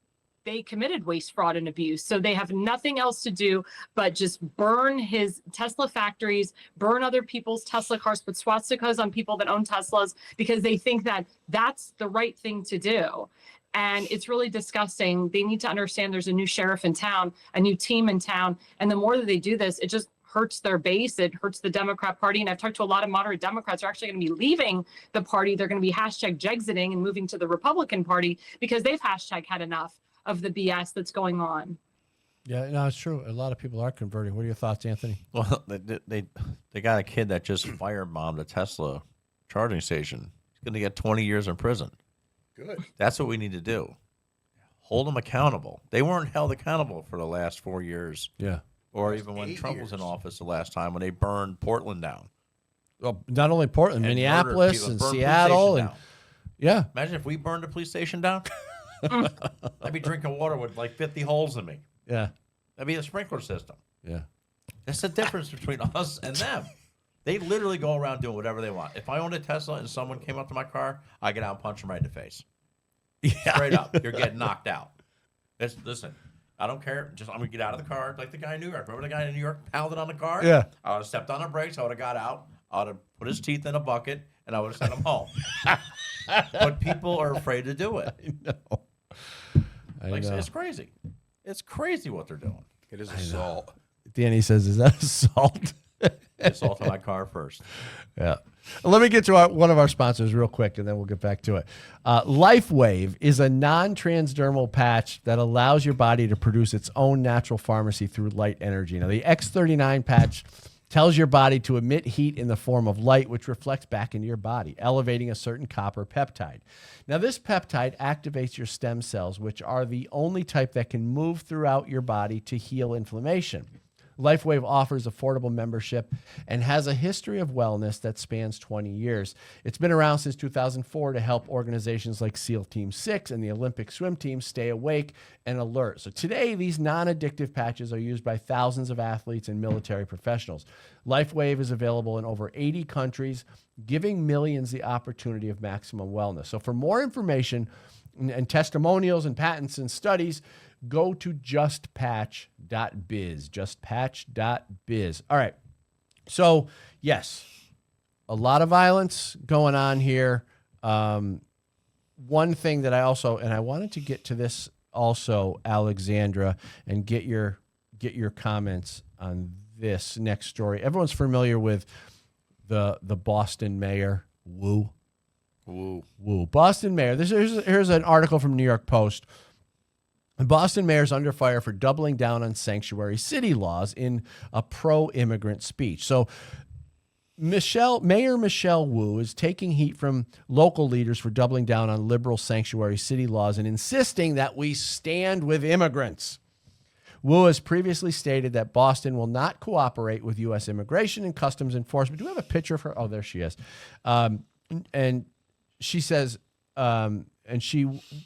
Speaker 11: they committed waste, fraud, and abuse. So they have nothing else to do but just burn his Tesla factories, burn other people's Tesla cars, put swastikas on people that own Teslas, because they think that that's the right thing to do. And it's really disgusting. They need to understand there's a new sheriff in town, a new team in town. And the more that they do this, it just hurts their base. It hurts the Democrat Party. And I've talked to a lot of moderate Democrats who are actually going to be leaving the party. They're going to be #Jexiting and moving to the Republican Party because they've had enough of the BS that's going on.
Speaker 1: Yeah, no, it's true. A lot of people are converting. What are your thoughts, Anthony?
Speaker 3: Well, they got a kid that just firebombed a Tesla charging station. He's going to get 20 years in prison.
Speaker 2: Good.
Speaker 3: That's what we need to do. Hold them accountable. They weren't held accountable for the last 4 years.
Speaker 1: Yeah.
Speaker 3: Or even when Trump was in office the last time when they burned Portland down.
Speaker 1: Well, not only Portland,
Speaker 3: And
Speaker 1: Minneapolis
Speaker 3: murdered
Speaker 1: and
Speaker 3: people, burned
Speaker 1: Seattle.
Speaker 3: police
Speaker 1: And
Speaker 3: station
Speaker 1: yeah.
Speaker 3: Imagine if we burned a police station down. I'd be drinking water with 50 holes in me.
Speaker 1: Yeah.
Speaker 3: That'd be a sprinkler system.
Speaker 1: Yeah.
Speaker 3: That's the difference between us and them. They literally go around doing whatever they want. If I owned a Tesla and someone came up to my car, I get out and punch them right in the face.
Speaker 1: Yeah.
Speaker 3: Straight up. You're getting knocked out. Listen, I don't care. I'm going to get out of the car like the guy in New York. Remember the guy in New York pounded on the car?
Speaker 1: Yeah.
Speaker 3: I would have stepped on the brakes. I would have got out. I would have put his teeth in a bucket, and I would have sent him home. But people are afraid to do it.
Speaker 1: I know.
Speaker 3: It's crazy. It's crazy what they're doing.
Speaker 2: It is assault.
Speaker 1: Danny says, is that assault?
Speaker 3: Assault on my car first.
Speaker 1: Yeah. Let me get to one of our sponsors real quick, and then we'll get back to it. LifeWave is a non-transdermal patch that allows your body to produce its own natural pharmacy through light energy. Now, the X39 patch tells your body to emit heat in the form of light, which reflects back into your body, elevating a certain copper peptide. Now, this peptide activates your stem cells, which are the only type that can move throughout your body to heal inflammation. LifeWave offers affordable membership and has a history of wellness that spans 20 years. It's been around since 2004 to help organizations like SEAL Team 6 and the Olympic swim team stay awake and alert. So today, these non-addictive patches are used by thousands of athletes and military professionals. LifeWave is available in over 80 countries, giving millions the opportunity of maximum wellness. So for more information and testimonials and patents and studies, go to justpatch.biz. Justpatch.biz. All right. So, yes, a lot of violence going on here. One thing that I wanted to get to this also, Alexandra, and get your comments on this next story. Everyone's familiar with the Boston mayor, Wu. Boston mayor. Here's an article from New York Post. The Boston mayor's under fire for doubling down on sanctuary city laws in a pro-immigrant speech. So Mayor Michelle Wu is taking heat from local leaders for doubling down on liberal sanctuary city laws and insisting that we stand with immigrants. Wu has previously stated that Boston will not cooperate with U.S. Immigration and Customs Enforcement. Do we have a picture of her? Oh, there she is. And she says,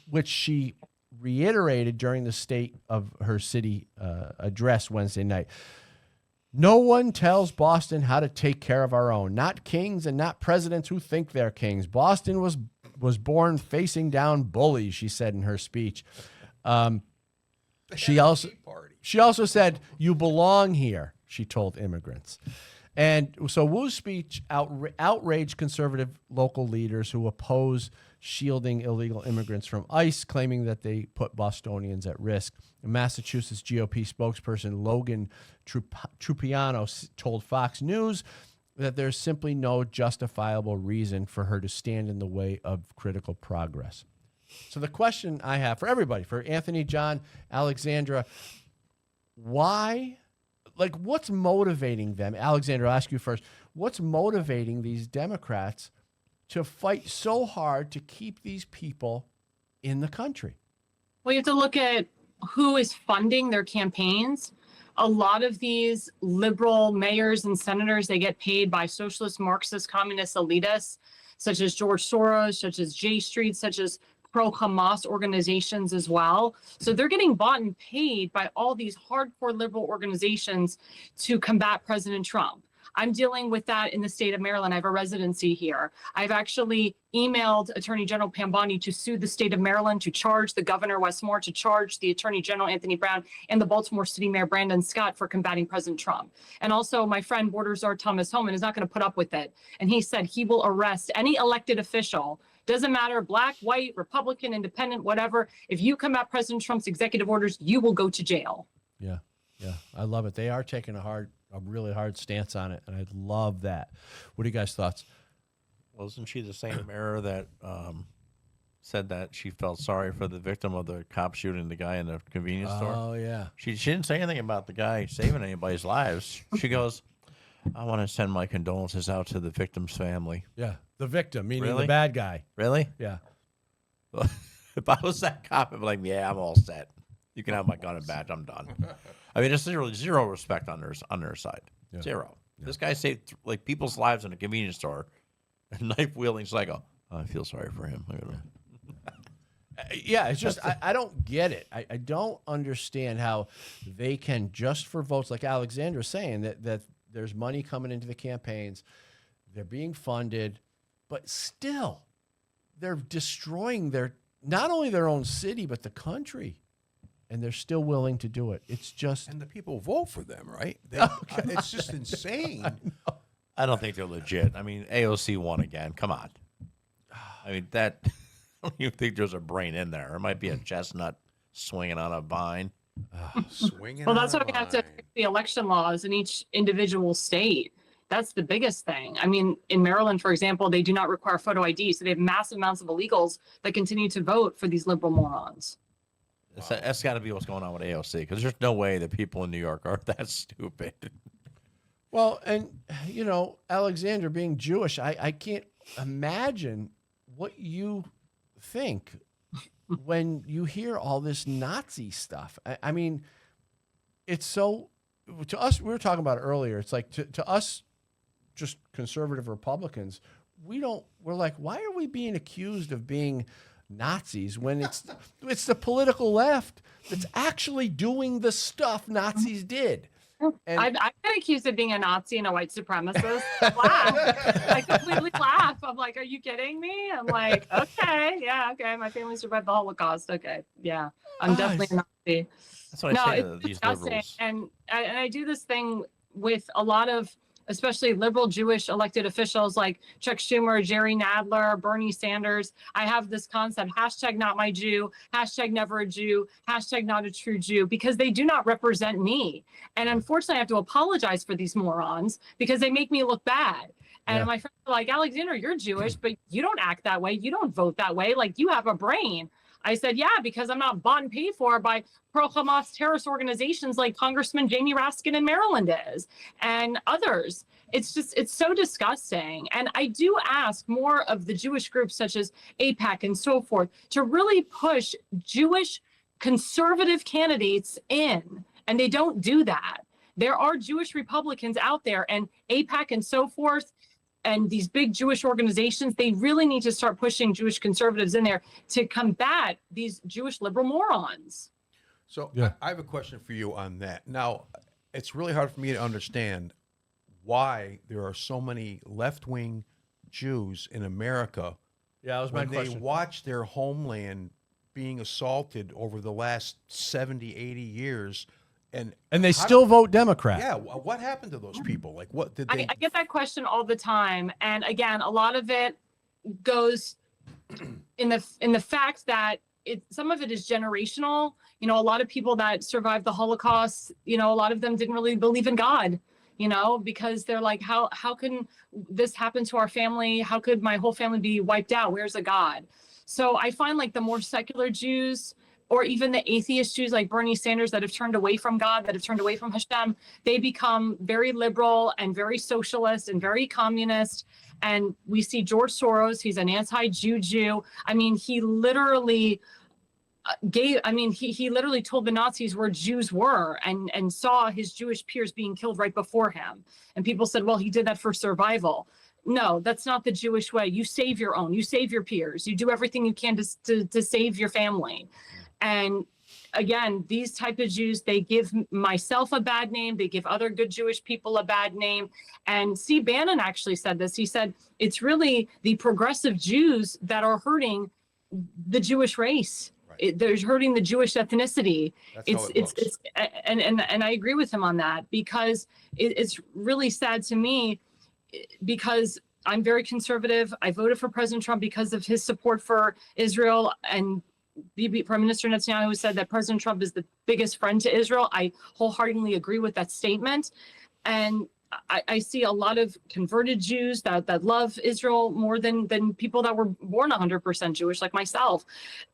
Speaker 1: which she reiterated during the state of her city address Wednesday night. No one tells Boston how to take care of our own, not kings and not presidents who think they're kings. Boston was born facing down bullies, she said in her speech. She also said, you belong here, she told immigrants. And so Wu's speech outraged conservative local leaders who oppose shielding illegal immigrants from ICE, claiming that they put Bostonians at risk. Massachusetts GOP spokesperson Logan Trupiano told Fox News that there's simply no justifiable reason for her to stand in the way of critical progress. So the question I have for everybody, for Anthony, John, Alexandra, why, like, what's motivating them? Alexandra, I'll ask you first. What's motivating these Democrats to fight so hard to keep these people in the country?
Speaker 11: Well, you have to look at who is funding their campaigns. A lot of these liberal mayors and senators, they get paid by socialist, Marxist, communist elitists, such as George Soros, such as J Street, such as pro-Hamas organizations as well. So they're getting bought and paid by all these hardcore liberal organizations to combat President Trump. I'm dealing with that in the state of Maryland. I have a residency here. I've actually emailed Attorney General Pambani to sue the state of Maryland, to charge the governor, Wes Moore, to charge the Attorney General, Anthony Brown, and the Baltimore City Mayor, Brandon Scott, for combating President Trump. And also my friend, Border Czar Thomas Homan, is not going to put up with it. And he said he will arrest any elected official, doesn't matter, black, white, Republican, independent, whatever. If you combat President Trump's executive orders, you will go to jail.
Speaker 1: Yeah, I love it. They are taking a really hard stance on it, and I love that. What are you guys' thoughts?
Speaker 3: Wasn't she the same mayor that said that she felt sorry for the victim of the cop shooting the guy in the convenience store?
Speaker 1: Oh, yeah.
Speaker 3: She didn't say anything about the guy saving anybody's lives. She goes, I want to send my condolences out to the victim's family.
Speaker 1: Yeah, the victim, meaning
Speaker 3: Really?
Speaker 1: the bad guy.
Speaker 3: Really?
Speaker 1: Yeah.
Speaker 3: If I was that cop, I'd be like, yeah, I'm all set. You can have my gun and badge. I'm done. I mean, there's zero respect on their side.
Speaker 1: Yeah.
Speaker 3: Zero. Yeah. This guy saved like people's lives in a convenience store, a knife wielding psycho. I feel sorry for him.
Speaker 1: Yeah, it's just I don't get it. I don't understand how they can, just for votes, like Alexandra's saying, that there's money coming into the campaigns, they're being funded, but still they're destroying not only their own city but the country. And they're still willing to do it. It's just...
Speaker 2: And the people vote for them, right? It's just insane.
Speaker 3: I don't think they're legit. I mean, AOC won again. Come on. I mean, I don't even think there's a brain in there. It might be a chestnut swinging on a vine.
Speaker 2: Swinging
Speaker 11: Well, that's why we have to fix the election laws in each individual state. That's the biggest thing. I mean, in Maryland, for example, they do not require photo ID. So they have massive amounts of illegals that continue to vote for these liberal morons.
Speaker 3: Wow. That's got to be what's going on with AOC, because there's no way that people in New York are that stupid.
Speaker 1: Well, and, Alexandra being Jewish, I can't imagine what you think when you hear all this Nazi stuff. I mean, it's so, to us, we were talking about it earlier, it's like to us, just conservative Republicans, we're like, why are we being accused of being Nazis when it's the political left that's actually doing the stuff Nazis did?
Speaker 11: I've been accused of being a Nazi and a white supremacist. I completely laugh. I'm like, are you kidding me? I'm like, okay, yeah, okay. My family survived the Holocaust. Okay, yeah, I'm definitely a Nazi.
Speaker 3: That's what I say to these
Speaker 11: disgusting.
Speaker 3: liberals.
Speaker 11: And I do this thing with a lot of, especially liberal Jewish elected officials like Chuck Schumer, Jerry Nadler, Bernie Sanders. I have this concept, hashtag not my Jew, hashtag never a Jew, hashtag not a true Jew, because they do not represent me. And unfortunately, I have to apologize for these morons because they make me look bad. And my friends are like, Alexandra, you're Jewish, but you don't act that way. You don't vote that way. Like, you have a brain. I said, yeah, because I'm not bought and paid for by pro-Hamas terrorist organizations like Congressman Jamie Raskin in Maryland is, and others. It's so disgusting. And I do ask more of the Jewish groups such as AIPAC and so forth to really push Jewish conservative candidates in, and they don't do that. There are Jewish Republicans out there, and AIPAC and so forth, and these big Jewish organizations, they really need to start pushing Jewish conservatives in there to combat these Jewish liberal morons.
Speaker 2: So I have a question for you on that. Now, it's really hard for me to understand why there are so many left-wing Jews in America.
Speaker 1: Yeah, that was my question.
Speaker 2: When they watch their homeland being assaulted over the last 70, 80 years, and
Speaker 1: they still vote Democrat.
Speaker 2: Yeah, what happened to those people? Like, what did they?
Speaker 11: I get that question all the time, and again, a lot of it goes in the fact that some of it is generational. You know, a lot of people that survived the Holocaust, you know, a lot of them didn't really believe in God. You know, because they're like, how can this happen to our family? How could my whole family be wiped out? Where's a God? So I find like the more secular Jews, or even the atheist Jews like Bernie Sanders that have turned away from God, that have turned away from Hashem, they become very liberal and very socialist and very communist. And we see George Soros, he's an anti-Jew Jew. I mean, he literally he literally told the Nazis where Jews were and saw his Jewish peers being killed right before him. And people said, well, he did that for survival. No, that's not the Jewish way. You save your own, you save your peers, you do everything you can to save your family. And again, these type of Jews, they give myself a bad name. They give other good Jewish people a bad name. And Steve Bannon actually said this. He said, it's really the progressive Jews that are hurting the Jewish race. Right. They're hurting the Jewish ethnicity. And I agree with him on that, because it's really sad to me, because I'm very conservative. I voted for President Trump because of his support for Israel, and Prime Minister Netanyahu said that President Trump is the biggest friend to Israel. I wholeheartedly agree with that statement. And I see a lot of converted Jews that love Israel more than people that were born 100% Jewish like myself.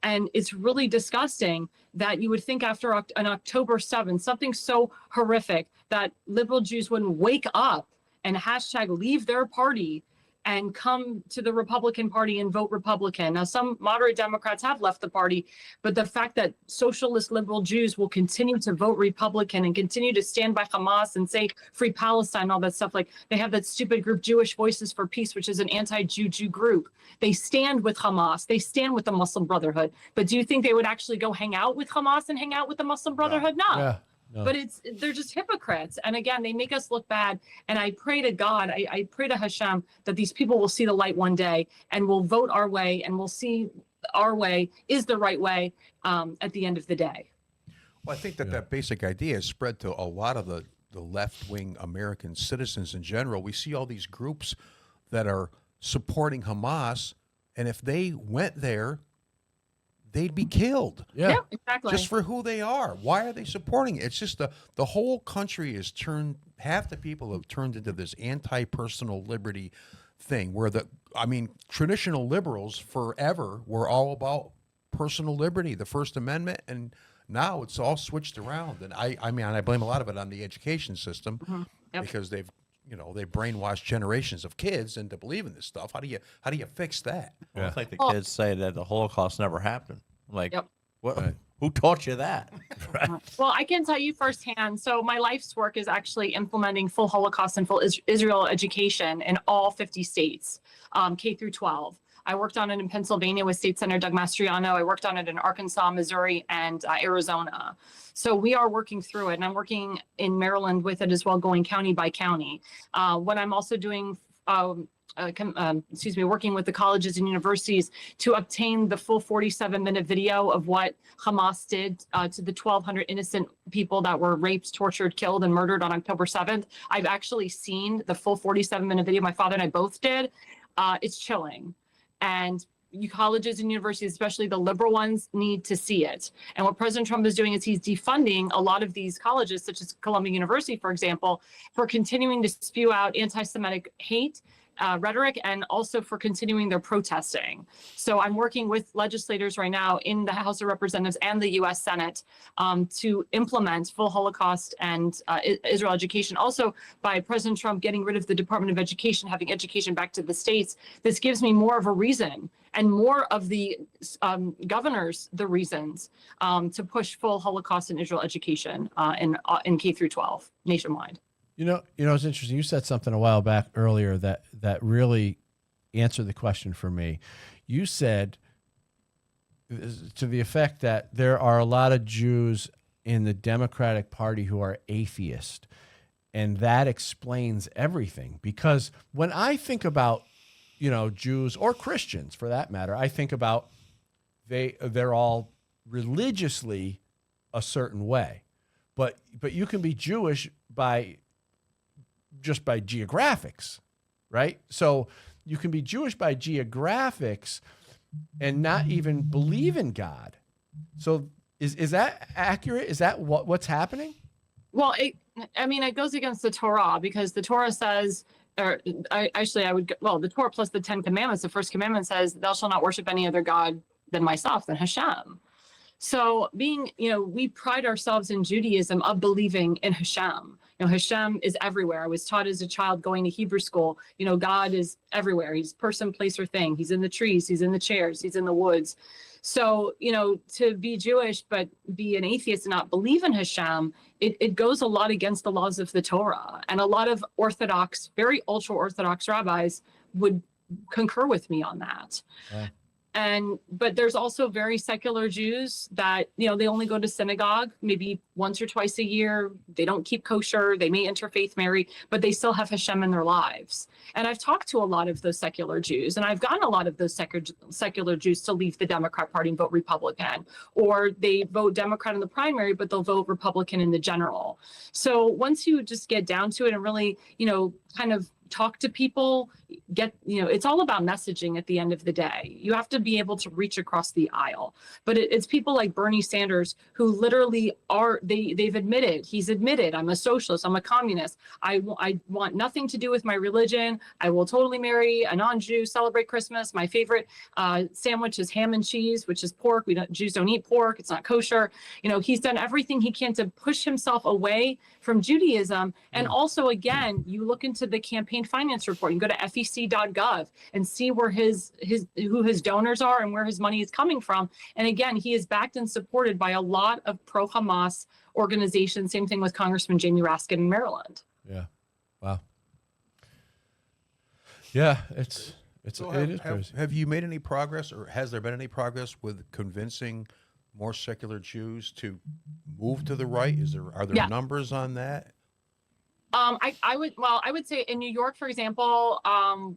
Speaker 11: And it's really disgusting that you would think after an October 7th, something so horrific, that liberal Jews wouldn't wake up and hashtag leave their party and come to the Republican Party and vote Republican. Now, some moderate Democrats have left the party, but the fact that socialist liberal Jews will continue to vote Republican and continue to stand by Hamas and say free Palestine, all that stuff, like they have that stupid group Jewish Voices for Peace, which is an anti-Jew group. They stand with Hamas. They stand with the Muslim Brotherhood. But do you think they would actually go hang out with Hamas and hang out with the Muslim Brotherhood? No.
Speaker 1: Yeah. No.
Speaker 11: But they're just hypocrites. And again, they make us look bad. And I pray to God, I pray to Hashem that these people will see the light one day and will vote our way, and we'll see our way is the right way at the end of the day.
Speaker 2: Well, I think that basic idea is spread to a lot of the left-wing American citizens in general. We see all these groups that are supporting Hamas, and if they went there, they'd be killed.
Speaker 11: Yeah, exactly.
Speaker 2: Just for who they are. Why are they supporting it? It's just the whole country is turned, half the people have turned into this anti-personal liberty thing where traditional liberals forever were all about personal liberty, the First Amendment, and now it's all switched around. And I blame a lot of it on the education system because they've brainwashed generations of kids into believing this stuff. How do you fix that?
Speaker 3: Well, it's like the kids say that the Holocaust never happened. Like, what? Right. Who taught you that?
Speaker 11: Right. Well, I can tell you firsthand. So my life's work is actually implementing full Holocaust and full Israel education in all 50 states, K through 12. I worked on it in Pennsylvania with State Senator Doug Mastriano. I worked on it in Arkansas, Missouri, and Arizona. So we are working through it, and I'm working in Maryland with it as well, going county by county. What I'm also doing, working with the colleges and universities to obtain the full 47-minute video of what Hamas did to the 1,200 innocent people that were raped, tortured, killed, and murdered on October 7th. I've actually seen the full 47-minute video. My father and I both did. It's chilling. And colleges and universities, especially the liberal ones, need to see it. And what President Trump is doing is he's defunding a lot of these colleges, such as Columbia University, for example, for continuing to spew out anti-Semitic hate, rhetoric, and also for continuing their protesting. So I'm working with legislators right now in the House of Representatives and the U.S. Senate to implement full Holocaust and Israel education. Also, by President Trump getting rid of the Department of Education, having education back to the states, this gives me more of a reason, and more of the governors the reasons to push full Holocaust and Israel education in K through 12 nationwide.
Speaker 1: You know, it's interesting. You said something a while back earlier that really answered the question for me. You said to the effect that there are a lot of Jews in the Democratic Party who are atheist, and that explains everything. Because when I think about, Jews or Christians for that matter, I think about they're all religiously a certain way, but you can be Jewish just by geographics, right? So you can be Jewish by geographics and not even believe in God. So is that accurate? Is that what's happening?
Speaker 11: Well, it goes against the Torah, because the Torah says, the Torah plus the 10 Commandments, the first commandment says, thou shalt not worship any other God than myself, than Hashem. So we pride ourselves in Judaism of believing in Hashem. Hashem is everywhere. I was taught as a child going to Hebrew school, God is everywhere. He's person, place, or thing. He's in the trees. He's in the chairs. He's in the woods. So, to be Jewish but be an atheist and not believe in Hashem, it goes a lot against the laws of the Torah. And a lot of Orthodox, very ultra-Orthodox rabbis would concur with me on that. Yeah. But there's also very secular Jews that, they only go to synagogue maybe once or twice a year. They don't keep kosher. They may interfaith marry, but they still have Hashem in their lives. And I've talked to a lot of those secular Jews, and I've gotten a lot of those secular Jews to leave the Democrat Party and vote Republican, or they vote Democrat in the primary, but they'll vote Republican in the general. So once you just get down to it and really, kind of talk to people, it's all about messaging at the end of the day. You have to be able to reach across the aisle. But it's people like Bernie Sanders who literally he's admitted, I'm a socialist, I'm a communist. I want nothing to do with my religion. I will totally marry a non-Jew, celebrate Christmas. My favorite sandwich is ham and cheese, which is pork. Jews don't eat pork. It's not kosher. He's done everything he can to push himself away from Judaism. And also, again, you look into the campaign finance report. You can go to fec.gov and see where who his donors are and where his money is coming from. And again, he is backed and supported by a lot of pro-Hamas organizations. Same thing with Congressman Jamie Raskin in Maryland.
Speaker 1: Yeah. Wow. Yeah, it is crazy.
Speaker 2: Have you made any progress, or has there been any progress with convincing more secular Jews to move to the right? Are there numbers on that?
Speaker 11: I would say in New York, for example,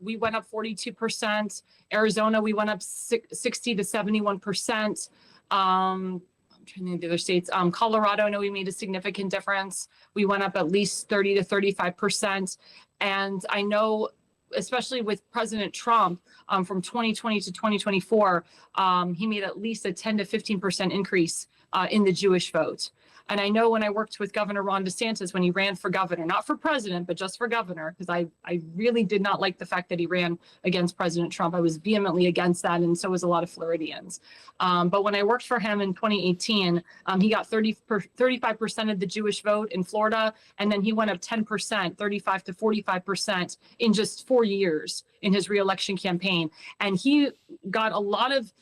Speaker 11: we went up 42%. Arizona, we went up 60 to 71%. I'm trying to think of the other states. Colorado, I know we made a significant difference. We went up at least 30 to 35%. And I know, especially with President Trump, from 2020 to 2024, he made at least a 10 to 15% increase in the Jewish vote. And I know when I worked with Governor Ron DeSantis when he ran for governor, not for president, but just for governor, because I really did not like the fact that he ran against President Trump. I was vehemently against that, and so was a lot of Floridians. But when I worked for him in 2018, he got 35% of the Jewish vote in Florida, and then he went up 10%, 35 to 45% in just 4 years in his reelection campaign. And he got a lot of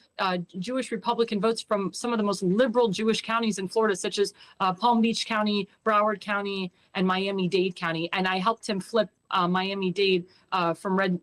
Speaker 11: Jewish Republican votes from some of the most liberal Jewish counties in Florida, such as Palm Beach County, Broward County, and Miami-Dade County. And I helped him flip Miami-Dade from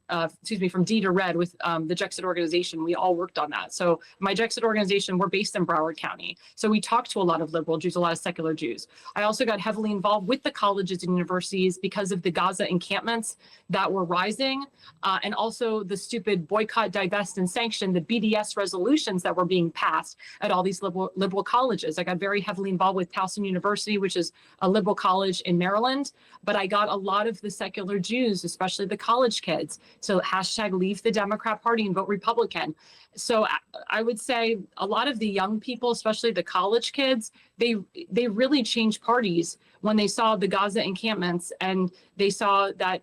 Speaker 11: D to Red with the Jexit organization. We all worked on that. So my Jexit organization, we're based in Broward County. So we talked to a lot of liberal Jews, a lot of secular Jews. I also got heavily involved with the colleges and universities because of the Gaza encampments that were rising, and also the stupid boycott, divest, and sanction, the BDS resolutions that were being passed at all these liberal colleges. I got very heavily involved with Towson University, which is a liberal college in Maryland, but I got a lot of the secular Jews, especially the college kids, to hashtag leave the Democrat Party and vote Republican. So I would say a lot of the young people, especially the college kids, they really changed parties when they saw the Gaza encampments and they saw that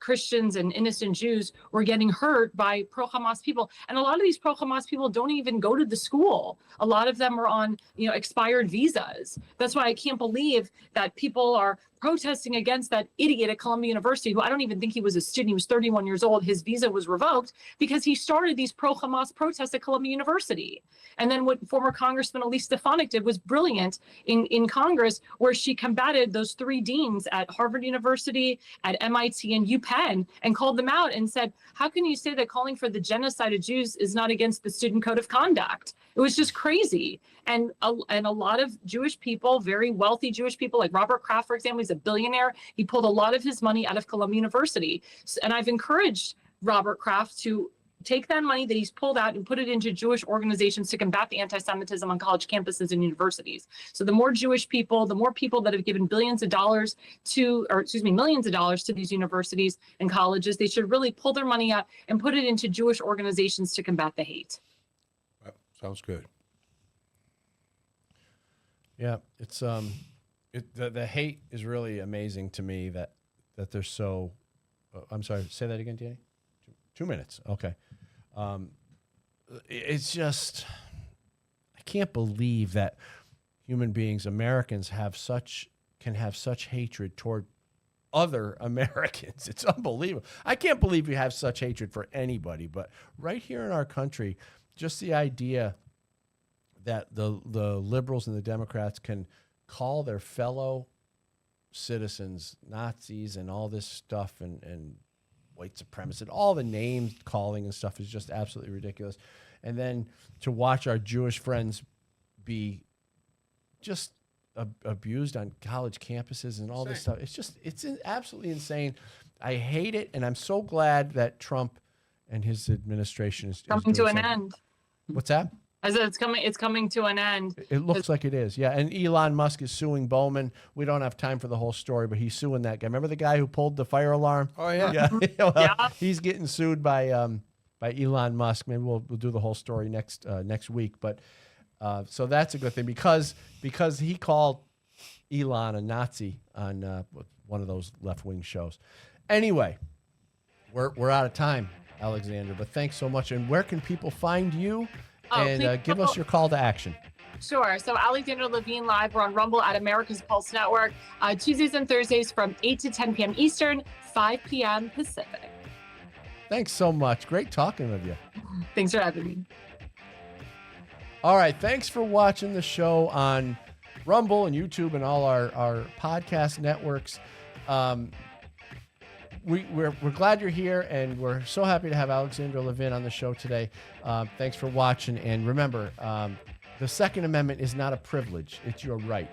Speaker 11: Christians and innocent Jews were getting hurt by pro-Hamas people. And a lot of these pro-Hamas people don't even go to the school. A lot of them are on, expired visas. That's why I can't believe that people are protesting against that idiot at Columbia University, who I don't even think he was a student. He was 31 years old. His visa was revoked because he started these pro-Hamas protests at Columbia University. And then what former Congressman Elise Stefanik did was brilliant in Congress, where she combated those three deans at Harvard University, at MIT, and UPenn, and called them out and said, how can you say that calling for the genocide of Jews is not against the student code of conduct? It was just crazy. And a lot of Jewish people, very wealthy Jewish people, like Robert Kraft, for example, he's a billionaire. He pulled a lot of his money out of Columbia University. And I've encouraged Robert Kraft to take that money that he's pulled out and put it into Jewish organizations to combat the anti-Semitism on college campuses and universities. So the more Jewish people, the more people that have given millions of dollars to these universities and colleges, they should really pull their money out and put it into Jewish organizations to combat the hate.
Speaker 2: Sounds good.
Speaker 1: Yeah, it's the hate is really amazing to me that they're so. I'm sorry. Say that again, Danny. 2 minutes. Okay. It's just, I can't believe that human beings, Americans, can have such hatred toward other Americans. It's unbelievable. I can't believe you have such hatred for anybody. But right here in our country, just the idea that the liberals and the Democrats can call their fellow citizens Nazis and all this stuff and white supremacists, all the names calling and stuff is just absolutely ridiculous. And then to watch our Jewish friends be just abused on college campuses and all this stuff, it's absolutely insane. I hate it, and I'm so glad that Trump and his administration is
Speaker 11: coming to an
Speaker 1: something.
Speaker 11: end.
Speaker 1: What's that?
Speaker 11: I said it's coming to an end.
Speaker 1: It looks like it is, yeah. And Elon Musk is suing Bowman. We don't have time for the whole story, but he's suing that guy. Remember the guy who pulled the fire alarm?
Speaker 2: Oh yeah,
Speaker 1: yeah. Well,
Speaker 11: Yeah.
Speaker 1: He's getting sued by Elon Musk. Maybe we'll do the whole story next week. But so that's a good thing because he called Elon a Nazi on one of those left-wing shows. Anyway, we're out of time, Alexandra. But thanks so much. And where can people find you? And give us your call to action.
Speaker 11: Sure. So Alexandra Levine Live. We're on Rumble at America's Pulse Network, Tuesdays and Thursdays from 8 to 10 p.m. Eastern, 5 p.m. Pacific.
Speaker 1: Thanks so much. Great talking with you.
Speaker 11: Thanks for having me.
Speaker 1: All right. Thanks for watching the show on Rumble and YouTube and all our podcast networks. We're glad you're here, and we're so happy to have Alexandra Levine on the show today. Thanks for watching, and remember, the Second Amendment is not a privilege; it's your right.